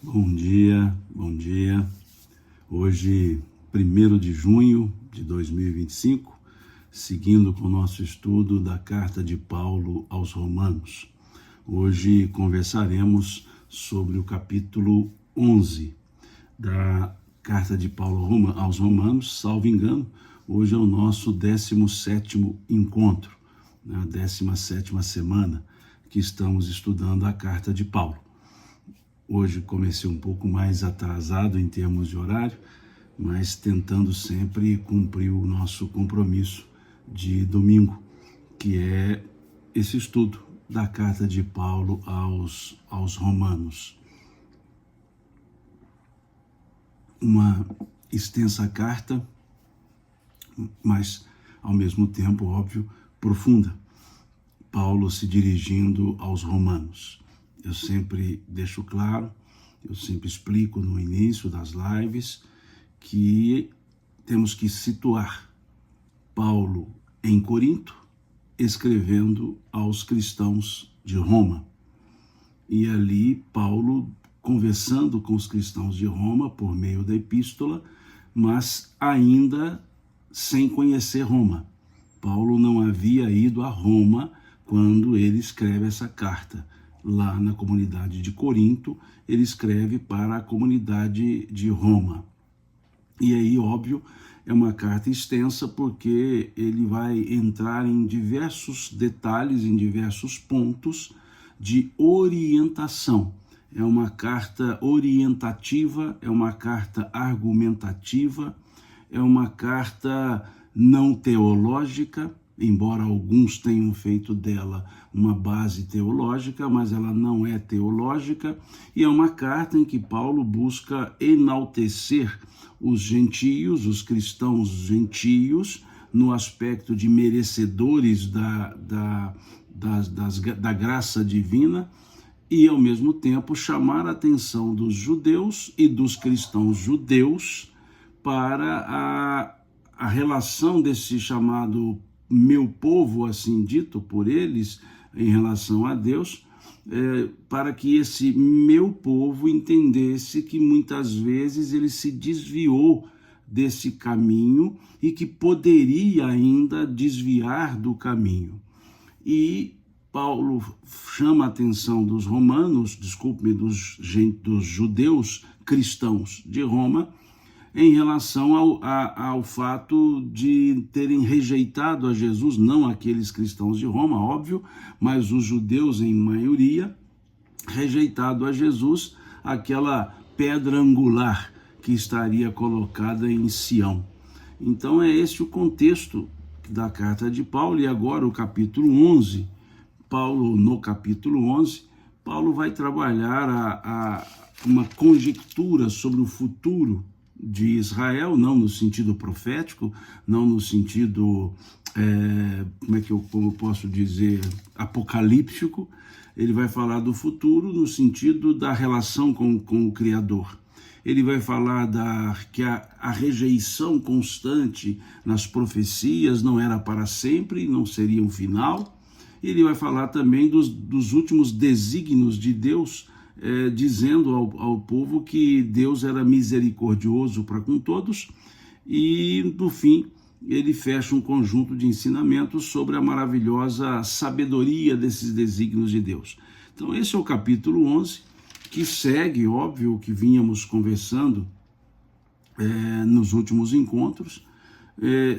Bom dia, bom dia. Hoje, 1º de junho de 2025, seguindo com o nosso estudo da carta de Paulo aos Romanos. Hoje conversaremos sobre o capítulo 11 da carta de Paulo aos Romanos. Salvo engano, hoje é o nosso 17º encontro, a 17ª semana que estamos estudando a carta de Paulo. Hoje comecei um pouco mais atrasado em termos de horário, mas tentando sempre cumprir o nosso compromisso de domingo, que é esse estudo da carta de Paulo aos Romanos. Uma extensa carta, mas ao mesmo tempo, óbvio, profunda. Paulo se dirigindo aos romanos. Eu sempre deixo claro, eu sempre explico no início das lives que temos que situar Paulo em Corinto, escrevendo aos cristãos de Roma. E ali Paulo conversando com os cristãos de Roma por meio da epístola, mas ainda sem conhecer Roma. Paulo não havia ido a Roma quando ele escreve essa carta. Lá na comunidade de Corinto, ele escreve para a comunidade de Roma. E aí, óbvio, é uma carta extensa porque ele vai entrar em diversos detalhes, em diversos pontos de orientação. É uma carta orientativa, é uma carta argumentativa, é uma carta não teológica, embora alguns tenham feito dela uma base teológica, mas ela não é teológica, e é uma carta em que Paulo busca enaltecer os gentios, os cristãos gentios, no aspecto de merecedores da graça divina, e ao mesmo tempo chamar a atenção dos judeus e dos cristãos judeus para a relação desse chamado meu povo, assim dito por eles, em relação a Deus, para que esse meu povo entendesse que muitas vezes ele se desviou desse caminho e que poderia ainda desviar do caminho. E Paulo chama a atenção dos romanos, dos judeus cristãos de Roma, em relação ao fato de terem rejeitado a Jesus, não aqueles cristãos de Roma, óbvio, mas os judeus em maioria, rejeitado a Jesus, aquela pedra angular que estaria colocada em Sião. Então é esse o contexto da carta de Paulo, e agora o capítulo 11, no capítulo 11, Paulo vai trabalhar uma conjectura sobre o futuro de Israel, não no sentido profético, não no sentido, como eu posso dizer, apocalíptico. Ele vai falar do futuro no sentido da relação com o Criador. Ele vai falar que a rejeição constante nas profecias não era para sempre, não seria um final. Ele vai falar também dos últimos desígnios de Deus, dizendo ao povo que Deus era misericordioso para com todos, e no fim ele fecha um conjunto de ensinamentos sobre a maravilhosa sabedoria desses desígnios de Deus. Então esse é o capítulo 11, que segue, óbvio, o que vínhamos conversando nos últimos encontros,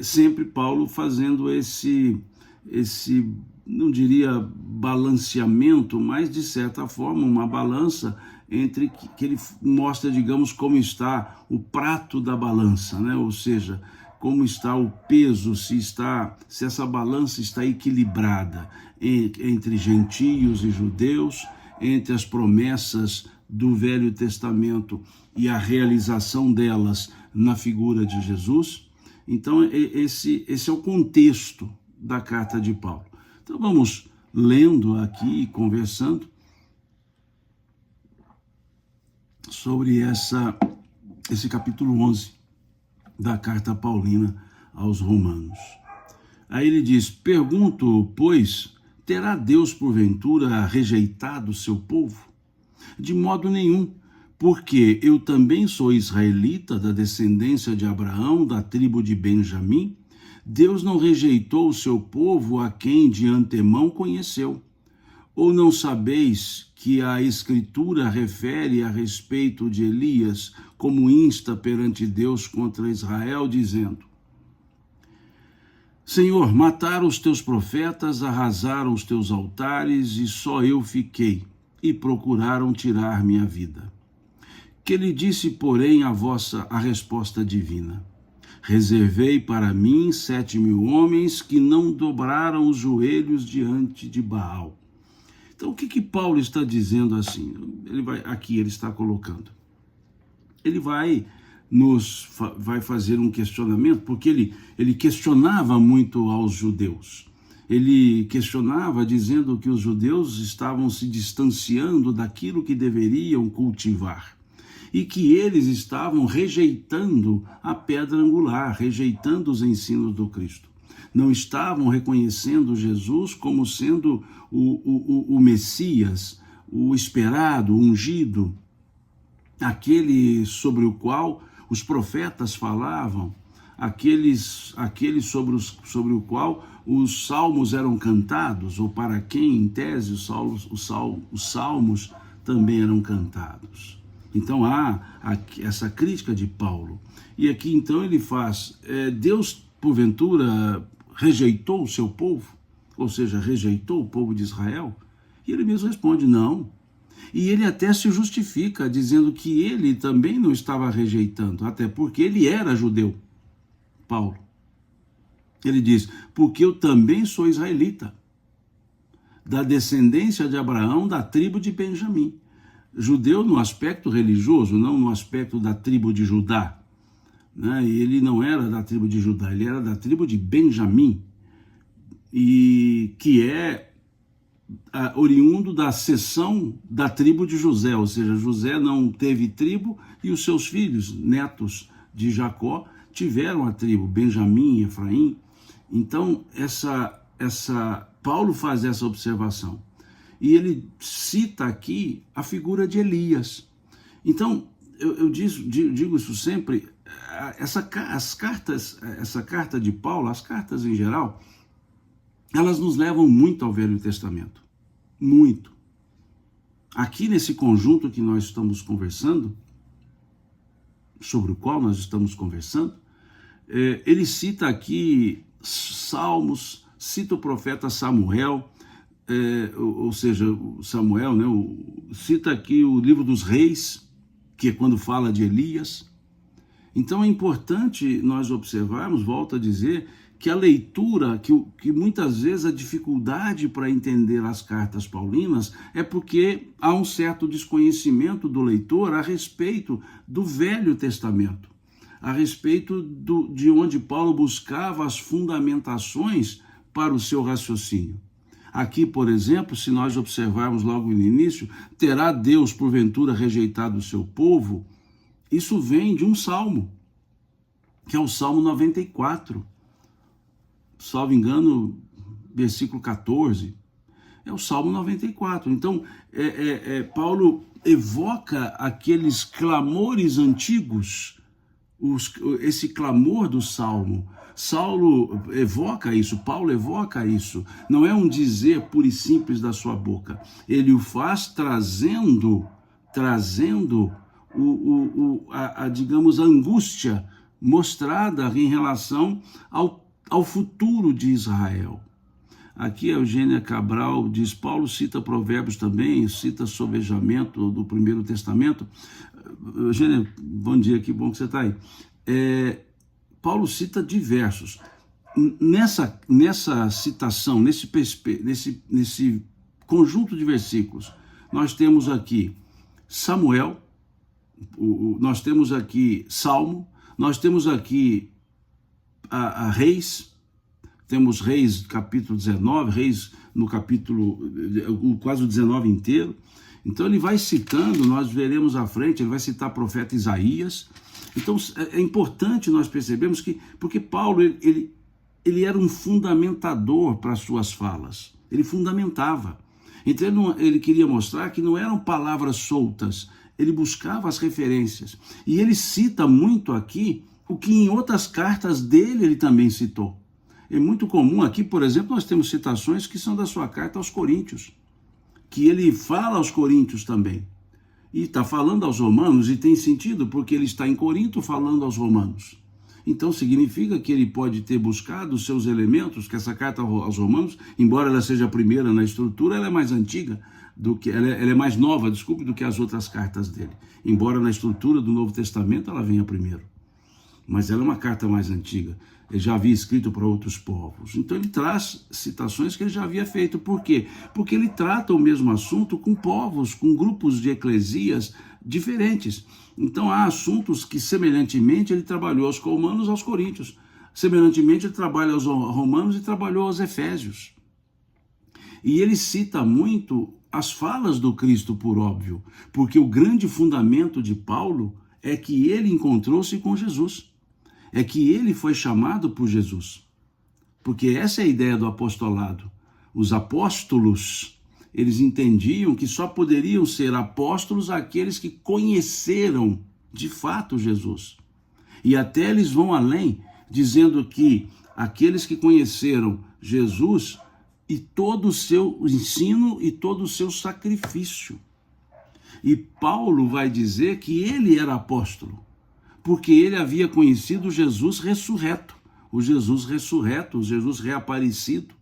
sempre Paulo fazendo esse não diria balanceamento, mas de certa forma uma balança entre que ele mostra, digamos, como está o prato da balança, né? Ou seja, como está o peso, se essa balança está equilibrada entre gentios e judeus, entre as promessas do Velho Testamento e a realização delas na figura de Jesus. Então esse é o contexto da carta de Paulo. Então vamos lendo aqui e conversando sobre esse capítulo 11 da carta paulina aos Romanos. Aí ele diz: pergunto, pois, terá Deus porventura rejeitado o seu povo? De modo nenhum, porque eu também sou israelita, da descendência de Abraão, da tribo de Benjamim. Deus não rejeitou o seu povo a quem de antemão conheceu. Ou não sabeis que a Escritura refere a respeito de Elias, como insta perante Deus contra Israel, dizendo: Senhor, mataram os teus profetas, arrasaram os teus altares, e só eu fiquei, e procuraram tirar minha vida. Que lhe disse, porém, a resposta divina: reservei para mim 7.000 homens que não dobraram os joelhos diante de Baal. Então, o que Paulo está dizendo assim? Ele está colocando. Ele vai fazer um questionamento, porque ele questionava muito aos judeus. Ele questionava dizendo que os judeus estavam se distanciando daquilo que deveriam cultivar e que eles estavam rejeitando a pedra angular, rejeitando os ensinos do Cristo. Não estavam reconhecendo Jesus como sendo o Messias, o esperado, o ungido, aquele sobre o qual os profetas falavam, aquele sobre o qual os salmos eram cantados, ou para quem, em tese, os salmos também eram cantados. Então há essa crítica de Paulo. E aqui então ele faz, Deus porventura rejeitou o seu povo? Ou seja, rejeitou o povo de Israel? E ele mesmo responde, não. E ele até se justifica, dizendo que ele também não estava rejeitando, até porque ele era judeu, Paulo. Ele diz, porque eu também sou israelita, da descendência de Abraão, da tribo de Benjamim. Judeu no aspecto religioso, não no aspecto da tribo de Judá. Né? E ele não era da tribo de Judá, ele era da tribo de Benjamim, e que é oriundo da seção da tribo de José, ou seja, José não teve tribo e os seus filhos, netos de Jacó, tiveram a tribo, Benjamim, Efraim. Então, Paulo faz essa observação. E ele cita aqui a figura de Elias. Então, eu digo isso sempre, essa carta de Paulo, as cartas em geral, elas nos levam muito ao Velho Testamento. Muito. Aqui nesse conjunto que nós estamos conversando, sobre o qual nós estamos conversando, ele cita aqui Salmos, cita o profeta Samuel, ou seja, Samuel, né, cita aqui o livro dos reis, que é quando fala de Elias. Então é importante nós observarmos, volto a dizer, que a leitura, que muitas vezes a dificuldade para entender as cartas paulinas é porque há um certo desconhecimento do leitor a respeito do Velho Testamento, a respeito de onde Paulo buscava as fundamentações para o seu raciocínio. Aqui, por exemplo, se nós observarmos logo no início, terá Deus porventura rejeitado o seu povo? Isso vem de um salmo, que é o Salmo 94. Salvo engano, versículo 14, é o Salmo 94. Então, Paulo evoca aqueles clamores antigos, esse clamor do Salmo. Paulo evoca isso. Não é um dizer puro e simples da sua boca. Ele o faz trazendo digamos, a angústia mostrada em relação ao futuro de Israel. Aqui a Eugênia Cabral diz, Paulo cita provérbios também, cita sovejamento do Primeiro Testamento. Eugênia, bom dia, que bom que você está aí. Paulo cita diversos. Nessa citação, nesse conjunto de versículos, nós temos aqui Samuel, nós temos aqui Salmo, nós temos aqui a Reis, temos Reis capítulo 19, Reis no capítulo, quase o 19 inteiro. Então ele vai citando, nós veremos à frente, ele vai citar o profeta Isaías. Então é importante nós percebermos que, porque Paulo, ele era um fundamentador para as suas falas, ele fundamentava. Então ele queria mostrar que não eram palavras soltas, Ele buscava as referências. E ele cita muito aqui o que em outras cartas dele ele também citou. É muito comum aqui, por exemplo, nós temos citações que são da sua carta aos Coríntios, que ele fala aos Coríntios também. E está falando aos romanos, e tem sentido, porque ele está em Corinto falando aos romanos. Então significa que ele pode ter buscado os seus elementos, que essa carta aos romanos, embora ela seja a primeira na estrutura, ela é mais antiga, ela é mais nova, desculpe, do que as outras cartas dele. Embora na estrutura do Novo Testamento ela venha primeiro. Mas ela é uma carta mais antiga. Ele já havia escrito para outros povos. Então ele traz citações que ele já havia feito. Por quê? Porque ele trata o mesmo assunto com povos, com grupos de eclesias diferentes. Então há assuntos que semelhantemente ele trabalhou aos romanos, aos coríntios. Semelhantemente ele trabalha aos romanos e trabalhou aos efésios. E ele cita muito as falas do Cristo, por óbvio, porque o grande fundamento de Paulo é que ele encontrou-se com Jesus. É que ele foi chamado por Jesus. Porque essa é a ideia do apostolado. Os apóstolos, eles entendiam que só poderiam ser apóstolos aqueles que conheceram de fato Jesus. E até eles vão além, dizendo que aqueles que conheceram Jesus e todo o seu ensino e todo o seu sacrifício. E Paulo vai dizer que ele era apóstolo, porque ele havia conhecido Jesus ressurreto, o Jesus ressurreto, o Jesus reaparecido,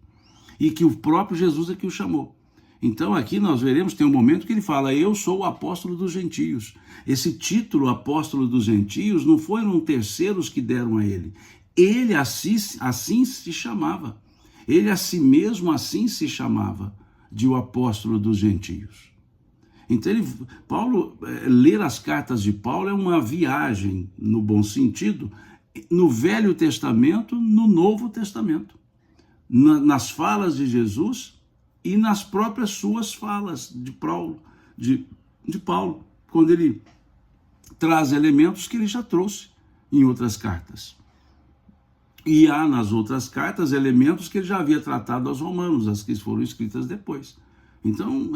e que o próprio Jesus é que o chamou. Então aqui nós veremos, tem um momento que ele fala, eu sou o apóstolo dos gentios. Esse título, apóstolo dos gentios, não foram terceiros que deram a ele. Ele assim se chamava. Ele a si mesmo assim se chamava, de o apóstolo dos gentios. Então, ler as cartas de Paulo é uma viagem, no bom sentido, no Velho Testamento, no Novo Testamento, nas falas de Jesus e nas próprias suas falas de Paulo, quando ele traz elementos que ele já trouxe em outras cartas. E há nas outras cartas elementos que ele já havia tratado aos romanos, as que foram escritas depois. Então,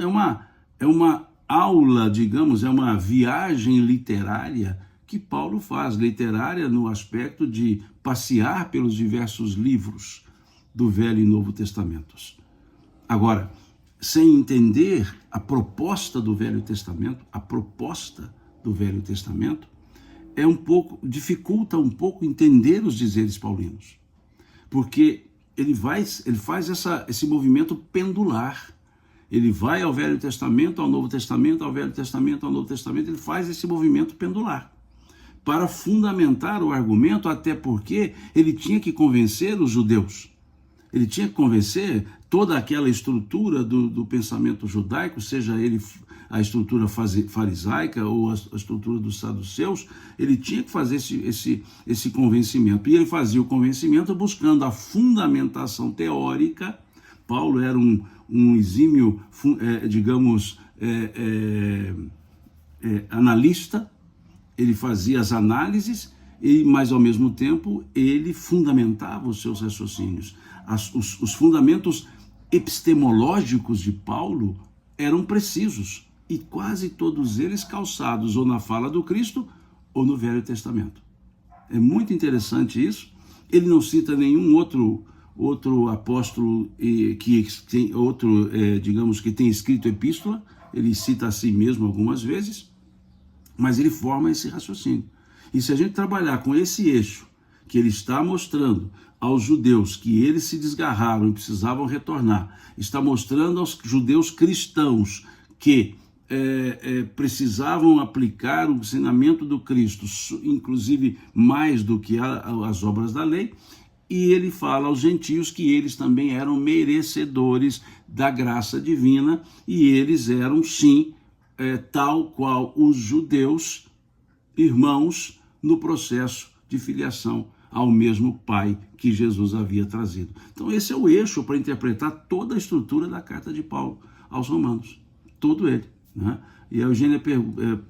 é uma aula, digamos, é uma viagem literária que Paulo faz, literária no aspecto de passear pelos diversos livros do Velho e Novo Testamentos. Agora, sem entender a proposta do Velho Testamento, dificulta um pouco entender os dizeres paulinos, porque ele faz esse movimento pendular. Ele vai ao Velho Testamento, ao Novo Testamento, ao Velho Testamento, ao Novo Testamento, ele faz esse movimento pendular para fundamentar o argumento, até porque ele tinha que convencer os judeus. Ele tinha que convencer toda aquela estrutura do pensamento judaico, seja ele a estrutura farisaica ou a estrutura dos saduceus, ele tinha que fazer esse convencimento. E ele fazia o convencimento buscando a fundamentação teórica. Paulo era um exímio, analista, ele fazia as análises, mas ao mesmo tempo ele fundamentava os seus raciocínios. Os fundamentos epistemológicos de Paulo eram precisos, e quase todos eles calçados ou na fala do Cristo ou no Velho Testamento. É muito interessante isso. Ele não cita nenhum outro apóstolo que tem escrito epístola. Ele cita a si mesmo algumas vezes, mas ele forma esse raciocínio. E se a gente trabalhar com esse eixo, que ele está mostrando aos judeus que eles se desgarraram e precisavam retornar, está mostrando aos judeus cristãos que precisavam aplicar o ensinamento do Cristo, inclusive mais do que as obras da lei, e ele fala aos gentios que eles também eram merecedores da graça divina, e eles eram, sim, tal qual os judeus, irmãos, no processo de filiação ao mesmo Pai que Jesus havia trazido. Então esse é o eixo para interpretar toda a estrutura da carta de Paulo aos Romanos, todo ele, né? E a Eugênia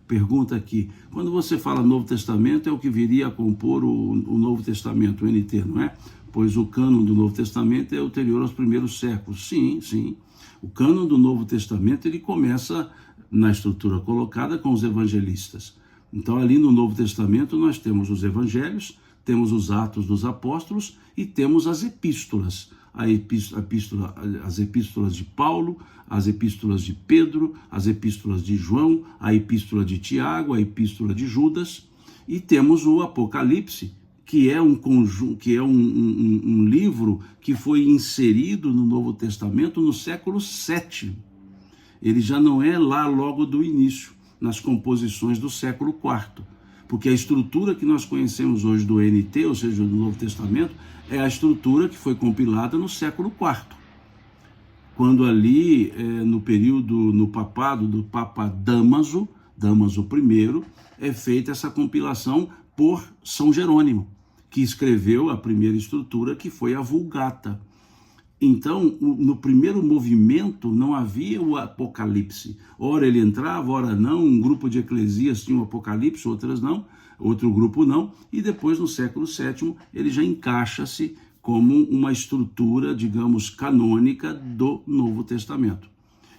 pergunta aqui, quando você fala Novo Testamento, é o que viria a compor o Novo Testamento, o NT, não é? Pois o cânon do Novo Testamento é ulterior aos primeiros séculos. Sim, sim. O cânon do Novo Testamento, ele começa na estrutura colocada com os evangelistas. Então, ali no Novo Testamento, nós temos os evangelhos, temos os Atos dos Apóstolos e temos as epístolas. As epístolas de Paulo, as epístolas de Pedro, as epístolas de João, a epístola de Tiago, a epístola de Judas, e temos o Apocalipse, que é um livro que foi inserido no Novo Testamento no século VII. Ele já não é lá logo do início, nas composições do século IV, porque a estrutura que nós conhecemos hoje do NT, ou seja, do Novo Testamento, é a estrutura que foi compilada no século IV, quando ali, no papado do Papa Dámaso I, é feita essa compilação por São Jerônimo, que escreveu a primeira estrutura, que foi a Vulgata. Então, no primeiro movimento não havia o Apocalipse. Ora ele entrava, ora não, um grupo de eclesias tinha o Apocalipse, outras não, outro grupo não, e depois no século VII ele já encaixa-se como uma estrutura, digamos, canônica do Novo Testamento.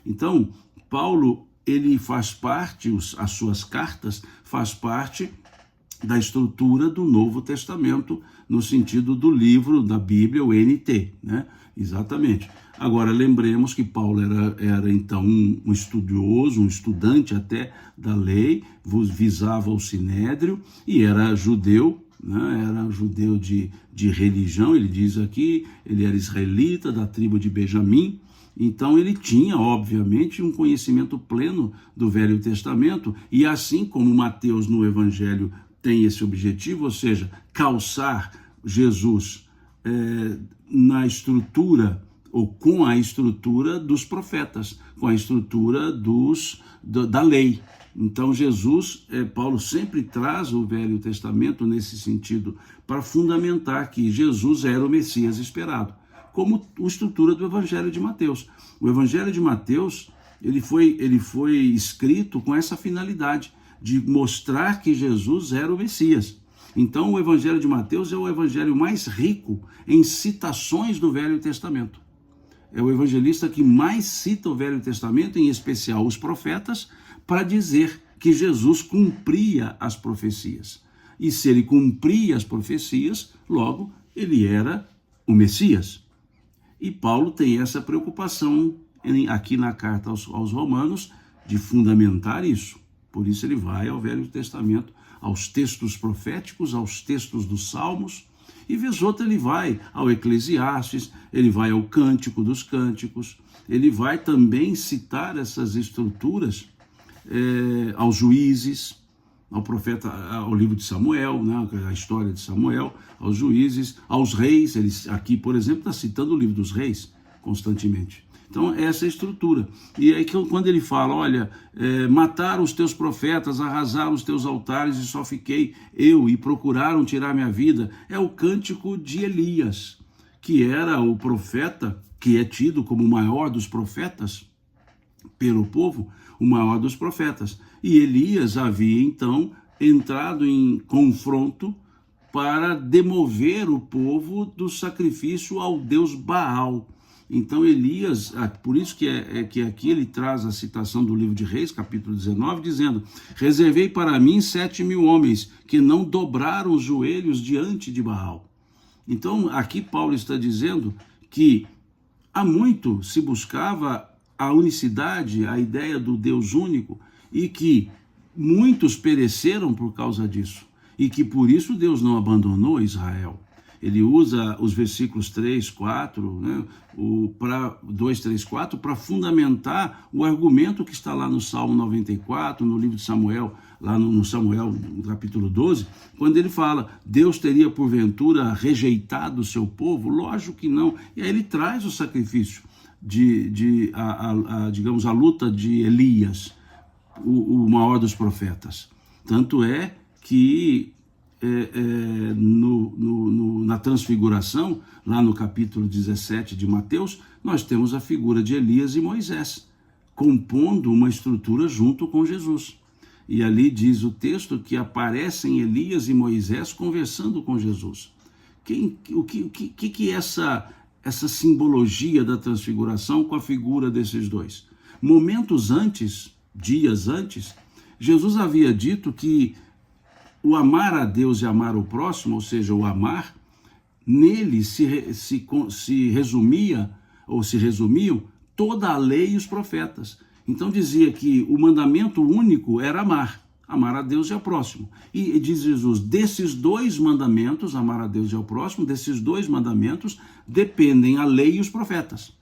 Então, Paulo, ele faz parte, as suas cartas, faz parte da estrutura do Novo Testamento, no sentido do livro da Bíblia, o NT, né? Exatamente. Agora, lembremos que Paulo era então um estudioso, um estudante até da lei, visava o Sinédrio e era judeu, né? Era judeu de religião, ele diz aqui, ele era israelita, da tribo de Benjamim. Então ele tinha, obviamente, um conhecimento pleno do Velho Testamento, e assim como Mateus no Evangelho tem esse objetivo, ou seja, calçar Jesus na estrutura, ou com a estrutura dos profetas, com a estrutura da lei. Então Paulo sempre traz o Velho Testamento nesse sentido, para fundamentar que Jesus era o Messias esperado, como a estrutura do Evangelho de Mateus. O Evangelho de Mateus, ele foi escrito com essa finalidade, de mostrar que Jesus era o Messias. Então o Evangelho de Mateus é o evangelho mais rico em citações do Velho Testamento. É o evangelista que mais cita o Velho Testamento, em especial os profetas, para dizer que Jesus cumpria as profecias. E se ele cumpria as profecias, logo ele era o Messias. E Paulo tem essa preocupação aqui na carta aos Romanos de fundamentar isso. Por isso ele vai ao Velho Testamento, aos textos proféticos, aos textos dos Salmos, e vez outra ele vai ao Eclesiastes, ele vai ao Cântico dos Cânticos, ele vai também citar essas estruturas aos Juízes, ao livro de Samuel, né, a história de Samuel, aos Juízes, aos Reis. Ele aqui, por exemplo, está citando o livro dos Reis constantemente. Então, essa é a estrutura. E aí, quando ele fala, olha, mataram os teus profetas, arrasaram os teus altares e só fiquei eu, e procuraram tirar minha vida, é o cântico de Elias, que era o profeta, que é tido como o maior dos profetas pelo povo, o maior dos profetas. E Elias havia, então, entrado em confronto para demover o povo do sacrifício ao deus Baal. Então Elias, por isso que aqui ele traz a citação do livro de Reis, capítulo 19, dizendo: reservei para mim 7.000 homens que não dobraram os joelhos diante de Baal. Então aqui Paulo está dizendo que há muito se buscava a unicidade, a ideia do Deus único, e que muitos pereceram por causa disso, e que por isso Deus não abandonou Israel. Ele usa os versículos 3, 4, né, 2, 3, 4, para fundamentar o argumento que está lá no Salmo 94, no livro de Samuel, lá no Samuel, no capítulo 12, quando ele fala, Deus teria porventura rejeitado o seu povo? Lógico que não. E aí ele traz o sacrifício, digamos, a luta de Elias, o maior dos profetas. Tanto é que na transfiguração, lá no capítulo 17 de Mateus, nós temos a figura de Elias e Moisés, compondo uma estrutura junto com Jesus. E ali diz o texto que aparecem Elias e Moisés conversando com Jesus. O que é essa simbologia da transfiguração com a figura desses dois? Momentos antes dias antes, Jesus havia dito que o amar a Deus e amar o próximo, ou seja, o amar, nele se resumia, ou se resumiam, toda a lei e os profetas. Então dizia que o mandamento único era amar a Deus e ao próximo. E diz Jesus, desses dois mandamentos, amar a Deus e ao próximo, desses dois mandamentos dependem a lei e os profetas.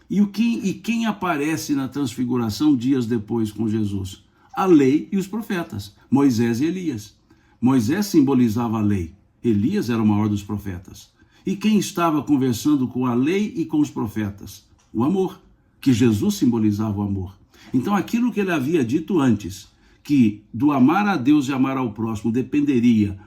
E quem aparece na transfiguração dias depois com Jesus? A lei e os profetas, Moisés e Elias. Moisés simbolizava a lei, Elias era o maior dos profetas. E quem estava conversando com a lei e com os profetas? O amor, que Jesus simbolizava o amor. Então aquilo que ele havia dito antes, que do amar a Deus e amar ao próximo dependeriam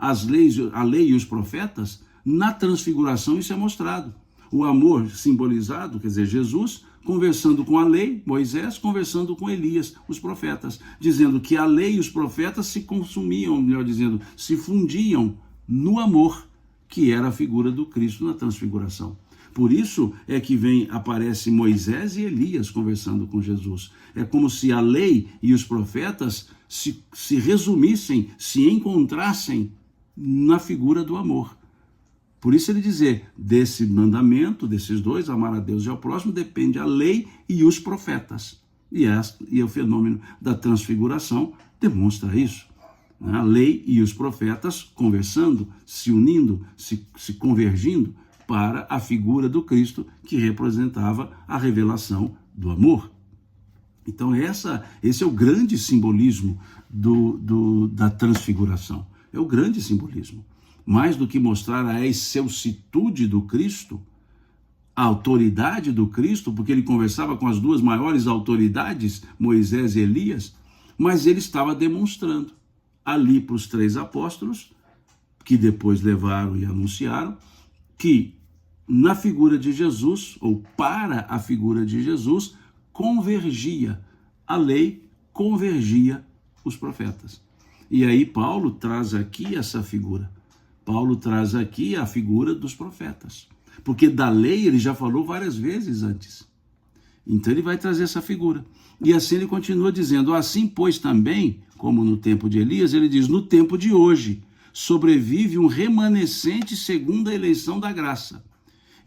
a lei e os profetas, na transfiguração isso é mostrado. O amor simbolizado, quer dizer, Jesus conversando com a lei, Moisés conversando com Elias, os profetas, dizendo que a lei e os profetas se consumiam, melhor dizendo, se fundiam no amor, que era a figura do Cristo na transfiguração. Por isso é que aparece Moisés e Elias conversando com Jesus. É como se a lei e os profetas se resumissem, se encontrassem na figura do amor. Por isso ele dizer, desse mandamento, desses dois, amar a Deus e ao próximo, depende a lei e os profetas. E o fenômeno da transfiguração demonstra isso. A lei e os profetas conversando, se unindo, se convergindo para a figura do Cristo que representava a revelação do amor. Então esse é o grande simbolismo da transfiguração. É o grande simbolismo. Mais do que mostrar a excelsitude do Cristo, a autoridade do Cristo, porque ele conversava com as duas maiores autoridades, Moisés e Elias, mas ele estava demonstrando ali para os 3 apóstolos, que depois levaram e anunciaram, que na figura de Jesus, ou para a figura de Jesus, convergia a lei, convergia os profetas. E aí Paulo traz aqui essa figura. Paulo traz aqui a figura dos profetas, porque da lei ele já falou várias vezes antes. Então ele vai trazer essa figura. E assim ele continua dizendo, assim pois também, como no tempo de Elias, ele diz, no tempo de hoje, sobrevive um remanescente segundo a eleição da graça.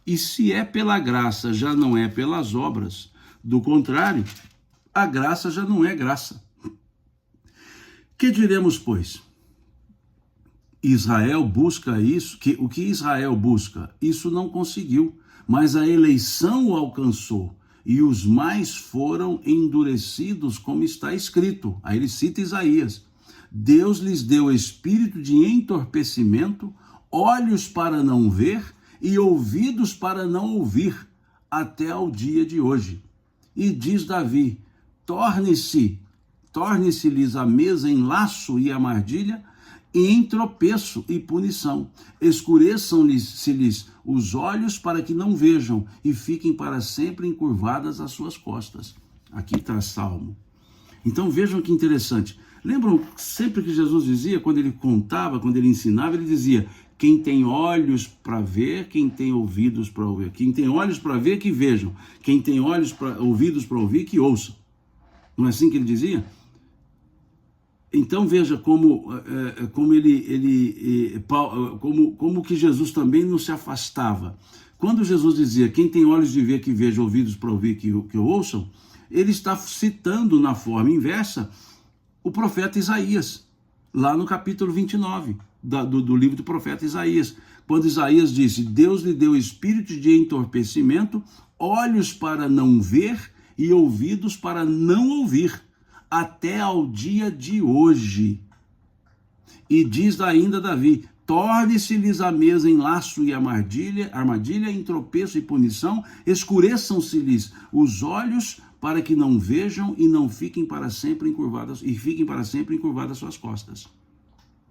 E se é pela graça, já não é pelas obras. Do contrário, a graça já não é graça. Que diremos, pois? Israel busca isso, o que Israel busca? Isso não conseguiu, mas a eleição o alcançou, e os mais foram endurecidos, como está escrito. Aí ele cita Isaías. Deus lhes deu espírito de entorpecimento, olhos para não ver e ouvidos para não ouvir, até ao dia de hoje. E diz Davi, torne-se-lhes a mesa em laço e armadilha, e em tropeço e punição. Escureçam-se-lhes os olhos para que não vejam, e fiquem para sempre encurvadas as suas costas. Aqui está Salmo. Então vejam que interessante. Lembram sempre que Jesus dizia, quando ele contava, quando ele ensinava, ele dizia, quem tem olhos para ver, quem tem ouvidos para ouvir. Quem tem olhos para ver, que vejam. Quem tem ouvidos para ouvir, que ouçam. Não é assim que ele dizia? Então veja como que Jesus também não se afastava. Quando Jesus dizia, quem tem olhos de ver que veja, ouvidos para ouvir que ouçam, ele está citando na forma inversa o profeta Isaías, lá no capítulo 29 do livro do profeta Isaías, quando Isaías disse, Deus lhe deu espírito de entorpecimento, olhos para não ver e ouvidos para não ouvir, até ao dia de hoje. E diz ainda Davi, torne-se-lhes a mesa em laço e armadilha, em tropeço e punição, escureçam-se-lhes os olhos para que não vejam e não fiquem para sempre encurvadas, suas costas.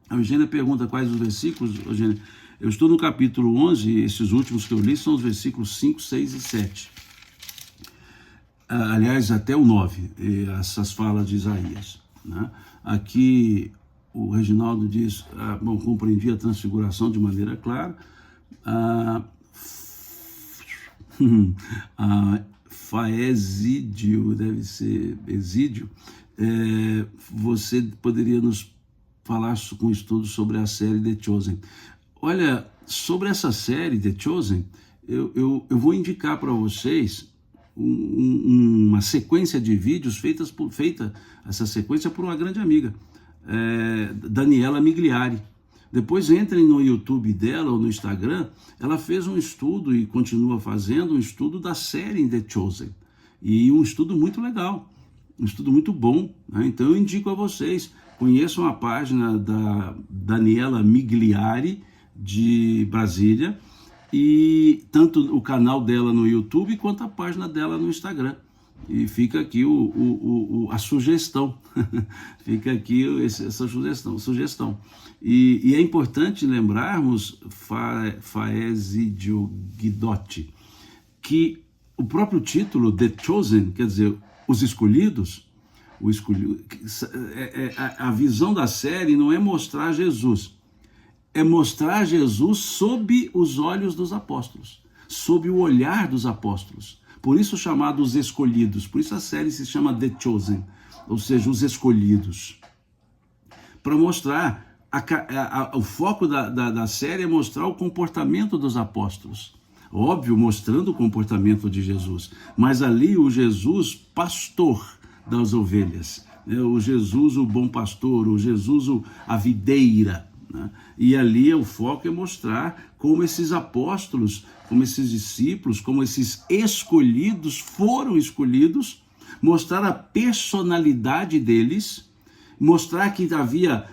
A Eugênia pergunta quais os versículos, Eugênia. Eu estou no capítulo 11, esses últimos que eu li são os versículos 5, 6 e 7. Aliás, até o 9, essas falas de Isaías. Né? Aqui o Reginaldo diz, compreendi a transfiguração de maneira clara. Faesídio, deve ser Exídio, você poderia nos falar com estudos sobre a série The Chosen. Olha, sobre essa série The Chosen, eu vou indicar para vocês uma sequência de vídeos feita essa sequência por uma grande amiga, Daniela Migliari. Depois entrem no YouTube dela ou no Instagram, ela fez um estudo e continua fazendo um estudo da série The Chosen. E um estudo muito legal, um estudo muito bom, né? Então eu indico a vocês, conheçam a página da Daniela Migliari de Brasília, e tanto o canal dela no YouTube quanto a página dela no Instagram. E fica aqui a sugestão, fica aqui essa sugestão. E é importante lembrarmos, Faesídio Guidotti, que o próprio título, The Chosen, quer dizer, os escolhidos, a visão da série não é mostrar Jesus, é mostrar Jesus sob os olhos dos apóstolos, sob o olhar dos apóstolos. Por isso chamado Os Escolhidos, por isso a série se chama The Chosen, ou seja, os escolhidos. Para mostrar, o foco da série é mostrar o comportamento dos apóstolos. Óbvio, mostrando o comportamento de Jesus, mas ali o Jesus pastor das ovelhas, né? O Jesus o bom pastor, o Jesus a videira, né? E ali o foco é mostrar como esses apóstolos, como esses discípulos, como esses escolhidos foram escolhidos, mostrar a personalidade deles, mostrar que havia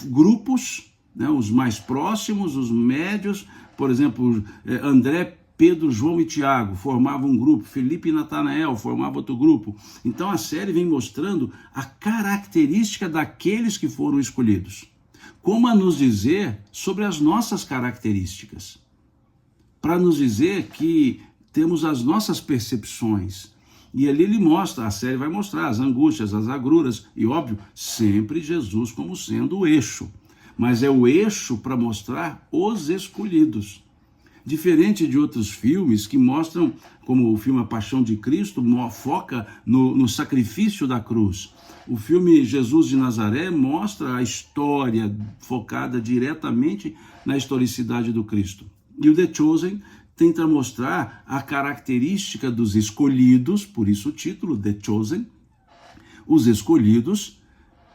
grupos, né, os mais próximos, os médios, por exemplo, André, Pedro, João e Tiago formavam um grupo, Felipe e Natanael formavam outro grupo. Então a série vem mostrando a característica daqueles que foram escolhidos, como a nos dizer sobre as nossas características, para nos dizer que temos as nossas percepções. E ali ele mostra, a série vai mostrar as angústias, as agruras, e óbvio, sempre Jesus como sendo o eixo. Mas é o eixo para mostrar os escolhidos. Diferente de outros filmes que mostram, como o filme A Paixão de Cristo, foca no sacrifício da cruz. O filme Jesus de Nazaré mostra a história focada diretamente na historicidade do Cristo. E o The Chosen tenta mostrar a característica dos escolhidos, por isso o título, The Chosen, os escolhidos,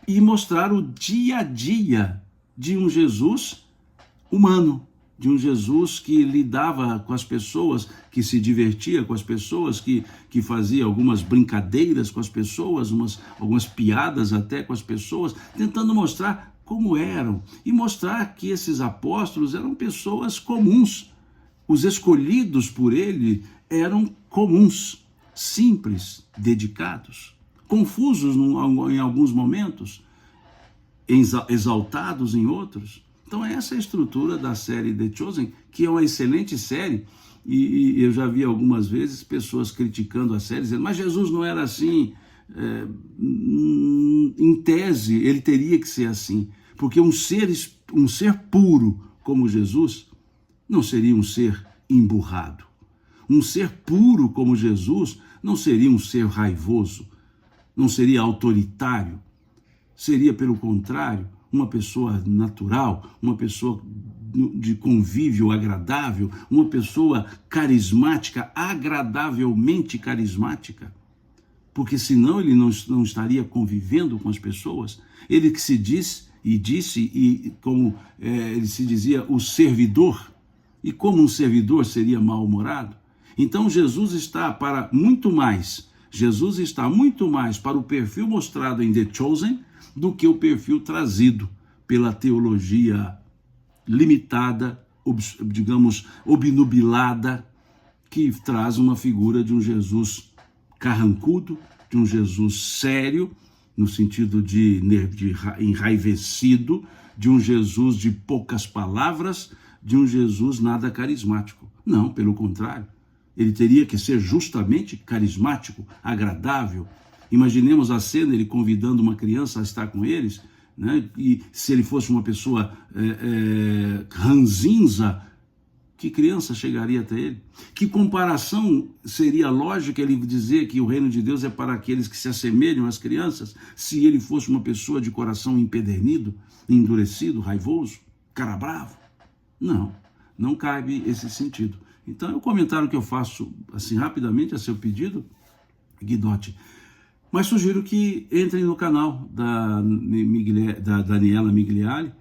e mostrar o dia a dia de um Jesus humano, de um Jesus que lidava com as pessoas, que se divertia com as pessoas, que fazia algumas brincadeiras com as pessoas, algumas piadas até com as pessoas, tentando mostrar como eram e mostrar que esses apóstolos eram pessoas comuns. Os escolhidos por ele eram comuns, simples, dedicados, confusos em alguns momentos, exaltados em outros. Então essa é a estrutura da série The Chosen, que é uma excelente série, e eu já vi algumas vezes pessoas criticando a série, dizendo, mas Jesus não era assim. Em tese, ele teria que ser assim, porque um ser puro como Jesus não seria um ser emburrado. Um ser puro como Jesus não seria um ser raivoso, não seria autoritário, seria, pelo contrário, uma pessoa natural, uma pessoa de convívio agradável, uma pessoa carismática, agradavelmente carismática, porque senão ele não estaria convivendo com as pessoas. Ele que se disse, como ele se dizia, o servidor, e como um servidor seria mal-humorado. Então Jesus está para muito mais, para o perfil mostrado em The Chosen do que o perfil trazido pela teologia limitada, digamos, obnubilada, que traz uma figura de um Jesus carrancudo, de um Jesus sério, no sentido de enraivecido, de um Jesus de poucas palavras, de um Jesus nada carismático. Não, pelo contrário, ele teria que ser justamente carismático, agradável. Imaginemos a cena, ele convidando uma criança a estar com eles, né? E se ele fosse uma pessoa ranzinza, Que criança chegaria até ele? Que comparação seria lógica ele dizer que o reino de Deus é para aqueles que se assemelham às crianças, se ele fosse uma pessoa de coração empedernido, endurecido, raivoso, cara bravo? Não, não cabe esse sentido. Então, é o comentário que eu faço, assim, rapidamente, a seu pedido, Guidotti. Mas sugiro que entrem no canal da Daniela Migliari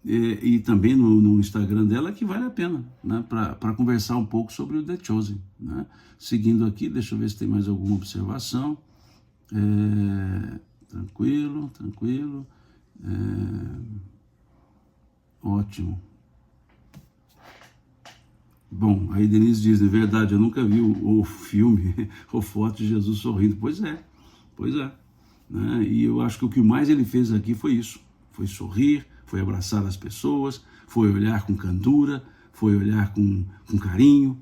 e também no Instagram dela, que vale a pena, né, para conversar um pouco sobre o The Chosen. Né? Seguindo aqui, deixa eu ver se tem mais alguma observação. Tranquilo. Ótimo. Bom, aí Denise diz, na verdade, eu nunca vi o filme ou foto de Jesus sorrindo. Pois é. Né? E eu acho que o que mais ele fez aqui foi isso. Foi sorrir, foi abraçar as pessoas, foi olhar com candura, foi olhar com carinho,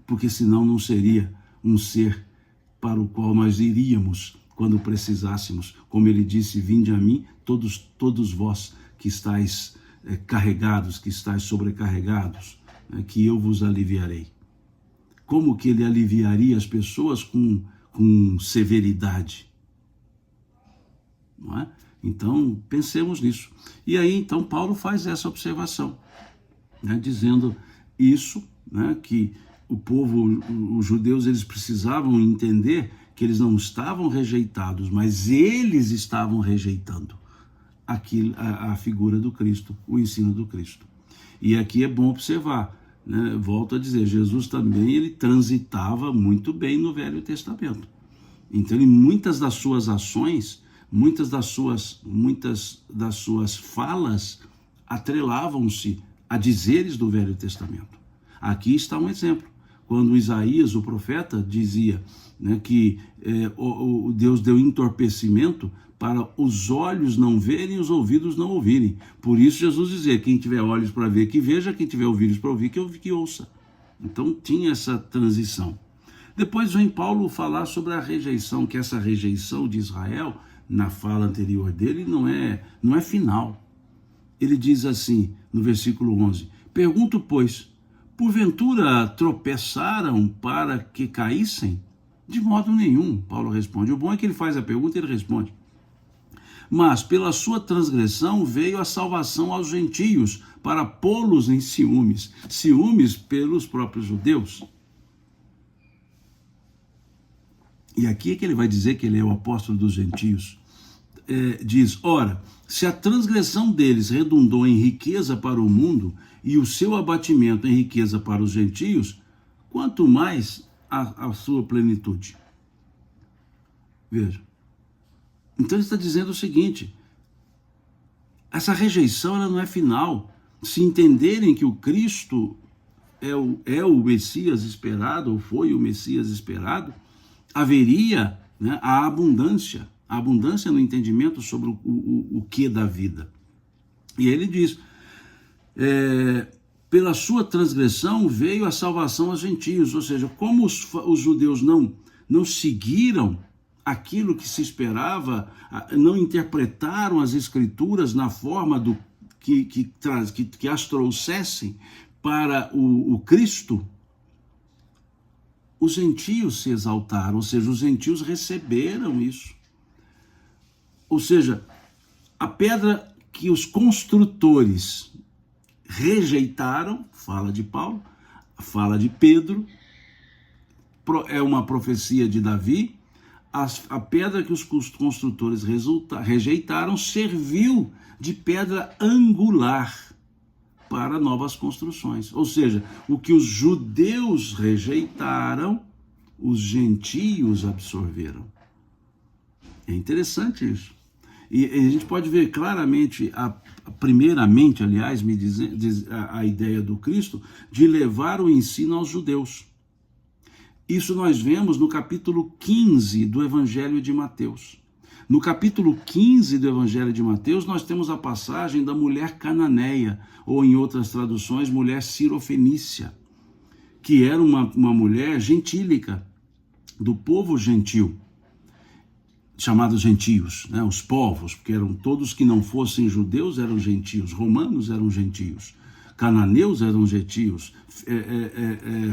porque senão não seria um ser para o qual nós iríamos quando precisássemos. Como ele disse, vinde a mim, todos vós que estáis carregados, que estáis sobrecarregados, que eu vos aliviarei. Como que ele aliviaria as pessoas com severidade? Não é? Então, pensemos nisso. E aí, então, Paulo faz essa observação, né, dizendo isso, né, que o povo, os judeus, eles precisavam entender que eles não estavam rejeitados, mas eles estavam rejeitando a figura do Cristo, o ensino do Cristo. E aqui é bom observar, né, volto a dizer, Jesus também ele transitava muito bem no Velho Testamento. Então, em muitas das suas ações, muitas das suas falas atrelavam-se a dizeres do Velho Testamento. Aqui está um exemplo. Quando Isaías, o profeta, dizia, né, que o Deus deu entorpecimento para os olhos não verem e os ouvidos não ouvirem. Por isso Jesus dizia, quem tiver olhos para ver, que veja, quem tiver ouvidos para ouvir, que ouça. Então tinha essa transição. Depois vem Paulo falar sobre a rejeição, que essa rejeição de Israel, na fala anterior dele, não é final. Ele diz assim, no versículo 11, pergunto, pois, porventura tropeçaram para que caíssem? De modo nenhum, Paulo responde. O bom é que ele faz a pergunta e ele responde. Mas pela sua transgressão veio a salvação aos gentios, para pô-los em ciúmes. Ciúmes pelos próprios judeus. E aqui é que ele vai dizer que ele é o apóstolo dos gentios. Diz, ora, se a transgressão deles redundou em riqueza para o mundo e o seu abatimento em riqueza para os gentios, quanto mais a sua plenitude. Veja. Então ele está dizendo o seguinte, essa rejeição ela não é final. Se entenderem que o Cristo é o Messias esperado, ou foi o Messias esperado, haveria, né, a abundância no entendimento sobre o que da vida. E ele diz, pela sua transgressão veio a salvação aos gentios, ou seja, como os judeus não seguiram aquilo que se esperava, não interpretaram as escrituras na forma que as trouxessem para o Cristo, os gentios se exaltaram, ou seja, os gentios receberam isso. Ou seja, a pedra que os construtores rejeitaram, fala de Paulo, fala de Pedro, é uma profecia de Davi, a pedra que os construtores rejeitaram serviu de pedra angular para novas construções. Ou seja, o que os judeus rejeitaram, os gentios absorveram. É interessante isso. E a gente pode ver claramente, primeiramente, aliás, a ideia do Cristo de levar o ensino aos judeus. Isso nós vemos no capítulo 15 do Evangelho de Mateus. No capítulo 15 do Evangelho de Mateus, nós temos a passagem da mulher cananeia, ou em outras traduções, mulher cirofenícia, que era uma mulher gentílica, do povo gentil, chamados gentios, né? Os povos, porque eram todos que não fossem judeus eram gentios, romanos eram gentios, cananeus eram gentios,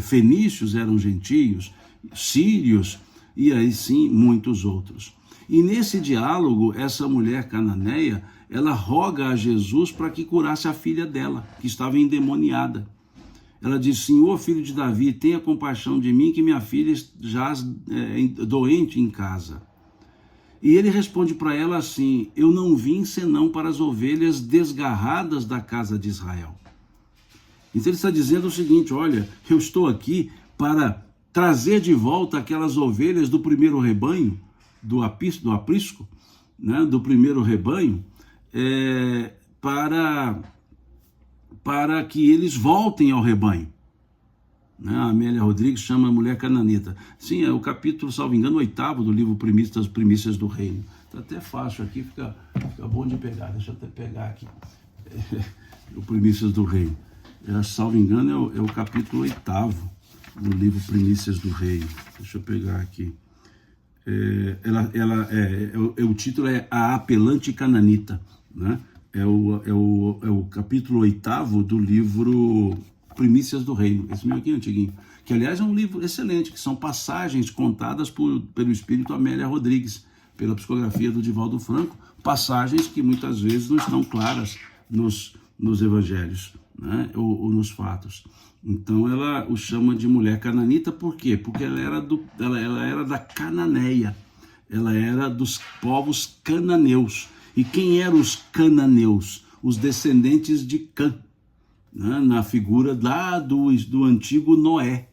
fenícios eram gentios, sírios e aí sim muitos outros. E nesse diálogo, essa mulher cananeia, ela roga a Jesus para que curasse a filha dela, que estava endemoniada. Ela diz: Senhor, filho de Davi, tenha compaixão de mim, que minha filha jaz doente em casa. E ele responde para ela assim: eu não vim senão para as ovelhas desgarradas da casa de Israel. Então ele está dizendo o seguinte: olha, eu estou aqui para trazer de volta aquelas ovelhas do primeiro rebanho, do aprisco, né, do primeiro rebanho, para que eles voltem ao rebanho. Né? A Amélia Rodrigues chama a mulher cananita. Sim, é o capítulo, salvo engano, 8º do livro Primícias do Reino. Está até fácil aqui, fica bom de pegar. Deixa eu até pegar aqui. O Primícias do Reino. Salvo engano, é o capítulo 8º do livro Primícias do Reino. Deixa eu pegar aqui. O título é A Apelante Cananita, né? É o capítulo 8º do livro Primícias do Reino, esse meu aqui antiguinho, que aliás é um livro excelente, que são passagens contadas pelo espírito Amélia Rodrigues, pela psicografia do Divaldo Franco, passagens que muitas vezes não estão claras nos evangelhos, né? ou nos fatos. Então ela o chama de mulher cananita, por quê? Porque ela era da Cananeia, ela era dos povos cananeus. E quem eram os cananeus? Os descendentes de Cã, né? Na figura lá do antigo Noé,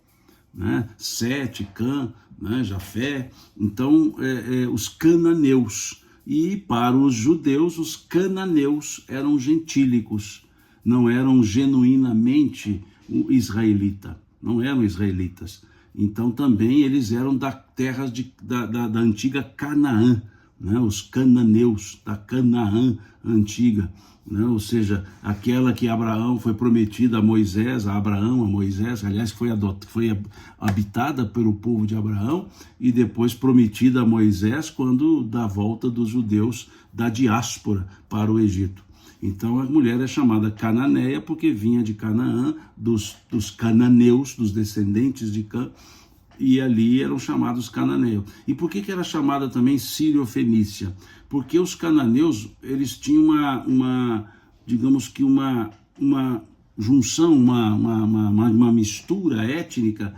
né? Sete, Cã, né? Jafé. Então, os cananeus. E para os judeus, os cananeus eram gentílicos, não eram genuinamente israelita, não eram israelitas. Então também eles eram da terra da antiga Canaã, né? Os cananeus da Canaã antiga, né? Ou seja, aquela que Abraão foi prometida a Moisés, a Moisés, aliás, foi habitada pelo povo de Abraão e depois prometida a Moisés quando da volta dos judeus da diáspora para o Egito. Então a mulher é chamada cananeia porque vinha de Canaã, dos cananeus, dos descendentes de Cã, e ali eram chamados cananeus. E por que era chamada também sírio-fenícia? Porque os cananeus, eles tinham digamos que uma junção, uma mistura étnica,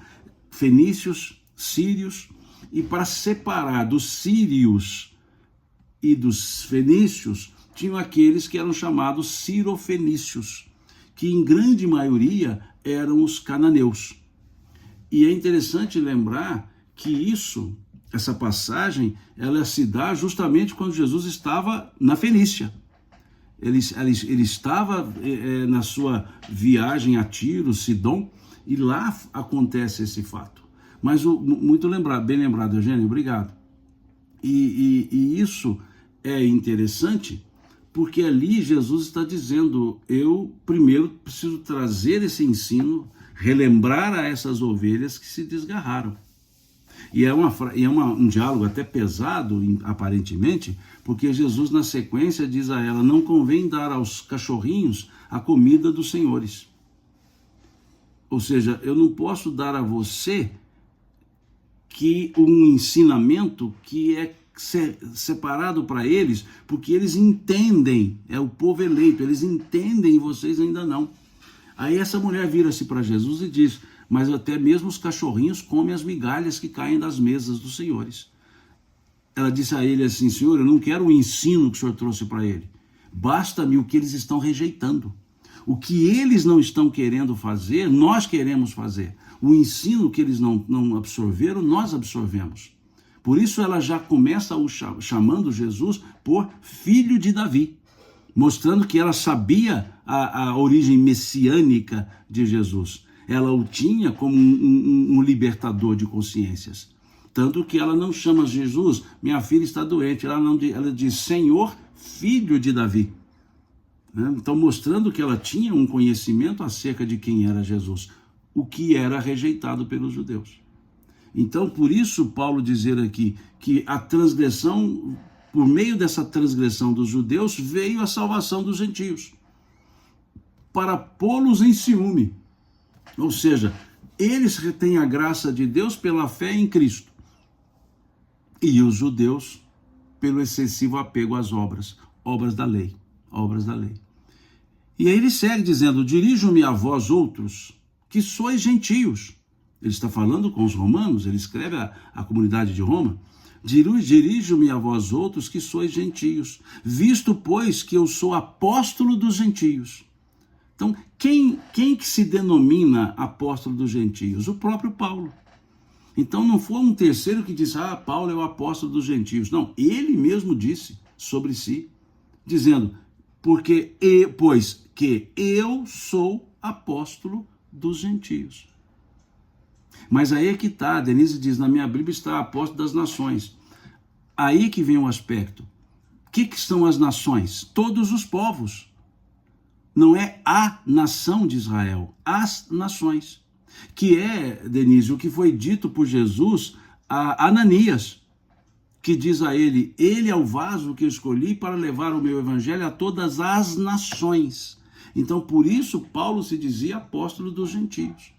fenícios, sírios, e para separar dos sírios e dos fenícios, tinham aqueles que eram chamados cirofenícios, que em grande maioria eram os cananeus. E é interessante lembrar que essa passagem, ela se dá justamente quando Jesus estava na Fenícia. Ele estava na sua viagem a Tiro, Sidom, e lá acontece esse fato. Mas bem lembrado, Eugênio, obrigado. E isso é interessante, porque ali Jesus está dizendo: eu primeiro preciso trazer esse ensino, relembrar a essas ovelhas que se desgarraram. E é um diálogo até pesado, aparentemente, porque Jesus, na sequência, diz a ela: não convém dar aos cachorrinhos a comida dos senhores. Ou seja, eu não posso dar a você um ensinamento que é separado para eles, porque eles entendem, é o povo eleito, eles entendem e vocês ainda não. Aí essa mulher vira-se para Jesus e diz: mas até mesmo os cachorrinhos comem as migalhas que caem das mesas dos senhores. Ela disse a ele assim: Senhor, eu não quero o ensino que o Senhor trouxe para ele, basta-me o que eles estão rejeitando. O que eles não estão querendo fazer, nós queremos fazer. O ensino que eles não absorveram, nós absorvemos. Por isso ela já começa chamando Jesus por filho de Davi, mostrando que ela sabia a origem messiânica de Jesus. Ela o tinha como um libertador de consciências. Tanto que ela não chama Jesus, minha filha está doente. Ela diz, Senhor, filho de Davi. Então, mostrando que ela tinha um conhecimento acerca de quem era Jesus, o que era rejeitado pelos judeus. Então, por isso, Paulo dizer aqui que a transgressão, por meio dessa transgressão dos judeus, veio a salvação dos gentios. para pô-los em ciúme. Ou seja, eles retêm a graça de Deus pela fé em Cristo. E os judeus pelo excessivo apego às obras da lei. E aí ele segue dizendo: dirijo-me a vós outros, que sois gentios. Ele está falando com os romanos, ele escreve à comunidade de Roma. Dirijo-me a vós outros, que sois gentios, visto, pois, que eu sou apóstolo dos gentios. Então, quem que se denomina apóstolo dos gentios? O próprio Paulo. Então, não foi um terceiro que disse: Paulo é o apóstolo dos gentios. Não, ele mesmo disse sobre si, dizendo: pois que eu sou apóstolo dos gentios. Mas aí é que está, a Denise diz: na minha Bíblia está apóstolo das nações. Aí que vem o aspecto. O que são as nações? Todos os povos. Não é a nação de Israel, as nações. Que é, Denise, o que foi dito por Jesus a Ananias, que diz a ele: ele é o vaso que eu escolhi para levar o meu evangelho a todas as nações. Então, por isso, Paulo se dizia apóstolo dos gentios.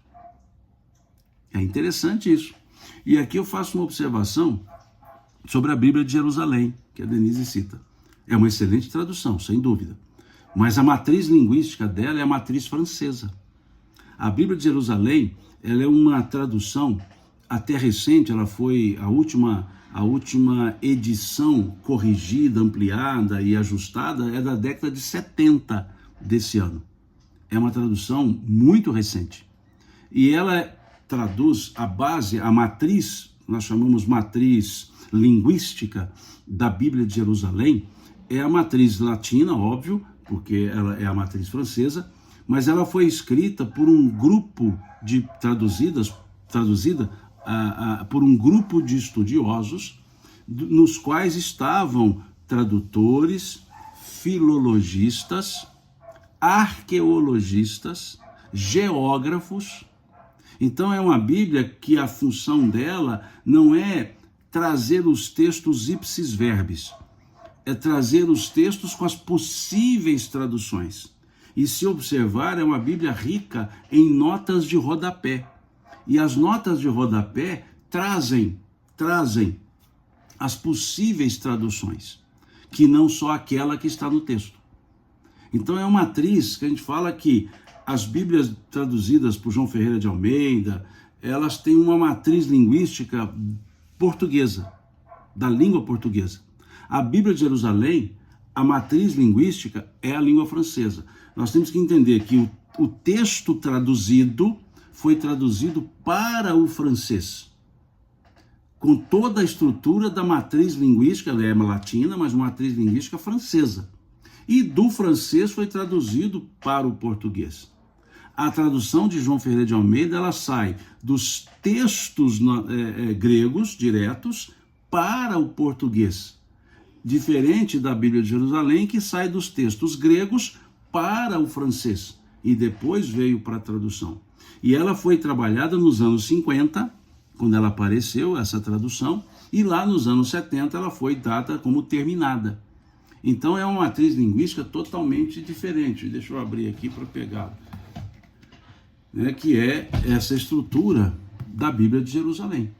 É interessante isso. E aqui eu faço uma observação sobre a Bíblia de Jerusalém, que a Denise cita. É uma excelente tradução, sem dúvida. Mas a matriz linguística dela é a matriz francesa. A Bíblia de Jerusalém, ela é uma tradução até recente, ela foi a última edição corrigida, ampliada e ajustada, é da década de 70 desse ano. É uma tradução muito recente. E ela traduz a base, a matriz, nós chamamos matriz linguística da Bíblia de Jerusalém, é a matriz latina, óbvio, porque ela é a matriz francesa, mas ela foi escrita por um grupo de traduzida por um grupo de estudiosos, nos quais estavam tradutores, filologistas, arqueologistas, geógrafos. Então é uma Bíblia que a função dela não é trazer os textos ipsis verbis, é trazer os textos com as possíveis traduções. E se observar, é uma Bíblia rica em notas de rodapé. E as notas de rodapé trazem as possíveis traduções, que não só aquela que está no texto. Então é uma matriz que a gente fala que as Bíblias traduzidas por João Ferreira de Almeida, elas têm uma matriz linguística portuguesa, da língua portuguesa. A Bíblia de Jerusalém, a matriz linguística é a língua francesa. Nós temos que entender que o texto traduzido foi traduzido para o francês, com toda a estrutura da matriz linguística, ela é latina, mas uma matriz linguística francesa. E do francês foi traduzido para o português. A tradução de João Ferreira de Almeida, ela sai dos textos gregos diretos para o português. Diferente da Bíblia de Jerusalém, que sai dos textos gregos para o francês e depois veio para a tradução. E ela foi trabalhada nos anos 50, quando ela apareceu, essa tradução, e lá nos anos 70 ela foi dada como terminada. Então é uma matriz linguística totalmente diferente. Deixa eu abrir aqui para pegar, que é essa estrutura da Bíblia de Jerusalém,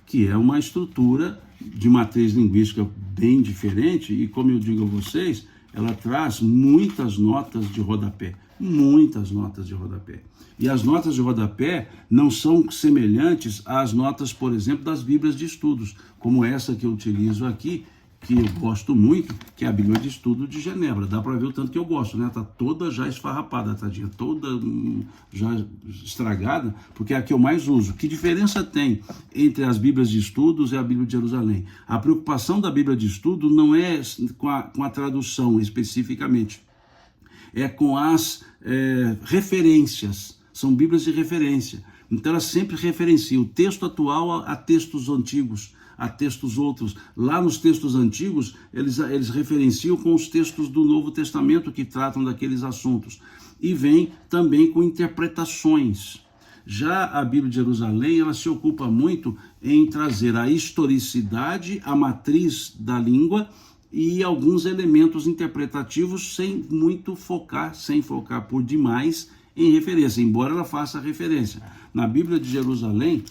que é uma estrutura de matriz linguística bem diferente, e como eu digo a vocês, ela traz muitas notas de rodapé, E as notas de rodapé não são semelhantes às notas, por exemplo, das Bíblias de estudos, como essa que eu utilizo aqui, que eu gosto muito, que é a Bíblia de Estudo de Genebra. Dá para ver o tanto que eu gosto, né? Tá toda já esfarrapada, tadinha, toda já estragada, porque é a que eu mais uso. Que diferença tem entre as Bíblias de Estudos e a Bíblia de Jerusalém? A preocupação da Bíblia de Estudo não é com a tradução especificamente, é com as referências. São Bíblias de referência. Então ela sempre referencia o texto atual a textos antigos, a textos outros. Lá nos textos antigos, eles referenciam com os textos do Novo Testamento que tratam daqueles assuntos. E vem também com interpretações. Já a Bíblia de Jerusalém, ela se ocupa muito em trazer a historicidade, a matriz da língua e alguns elementos interpretativos sem focar por demais em referência, embora ela faça referência. Na Bíblia de Jerusalém,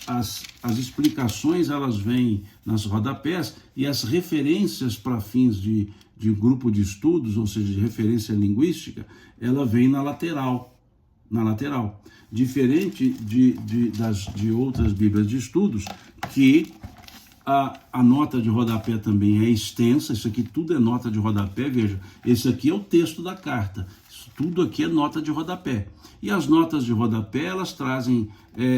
as explicações elas vêm nas rodapés e as referências para fins de grupo de estudos, ou seja, de referência linguística, ela vem na lateral. Diferente de outras Bíblias de estudos, que a nota de rodapé também é extensa. Isso aqui tudo é nota de rodapé, veja, esse aqui é o texto da carta, isso tudo aqui é nota de rodapé. E as notas de rodapé, elas trazem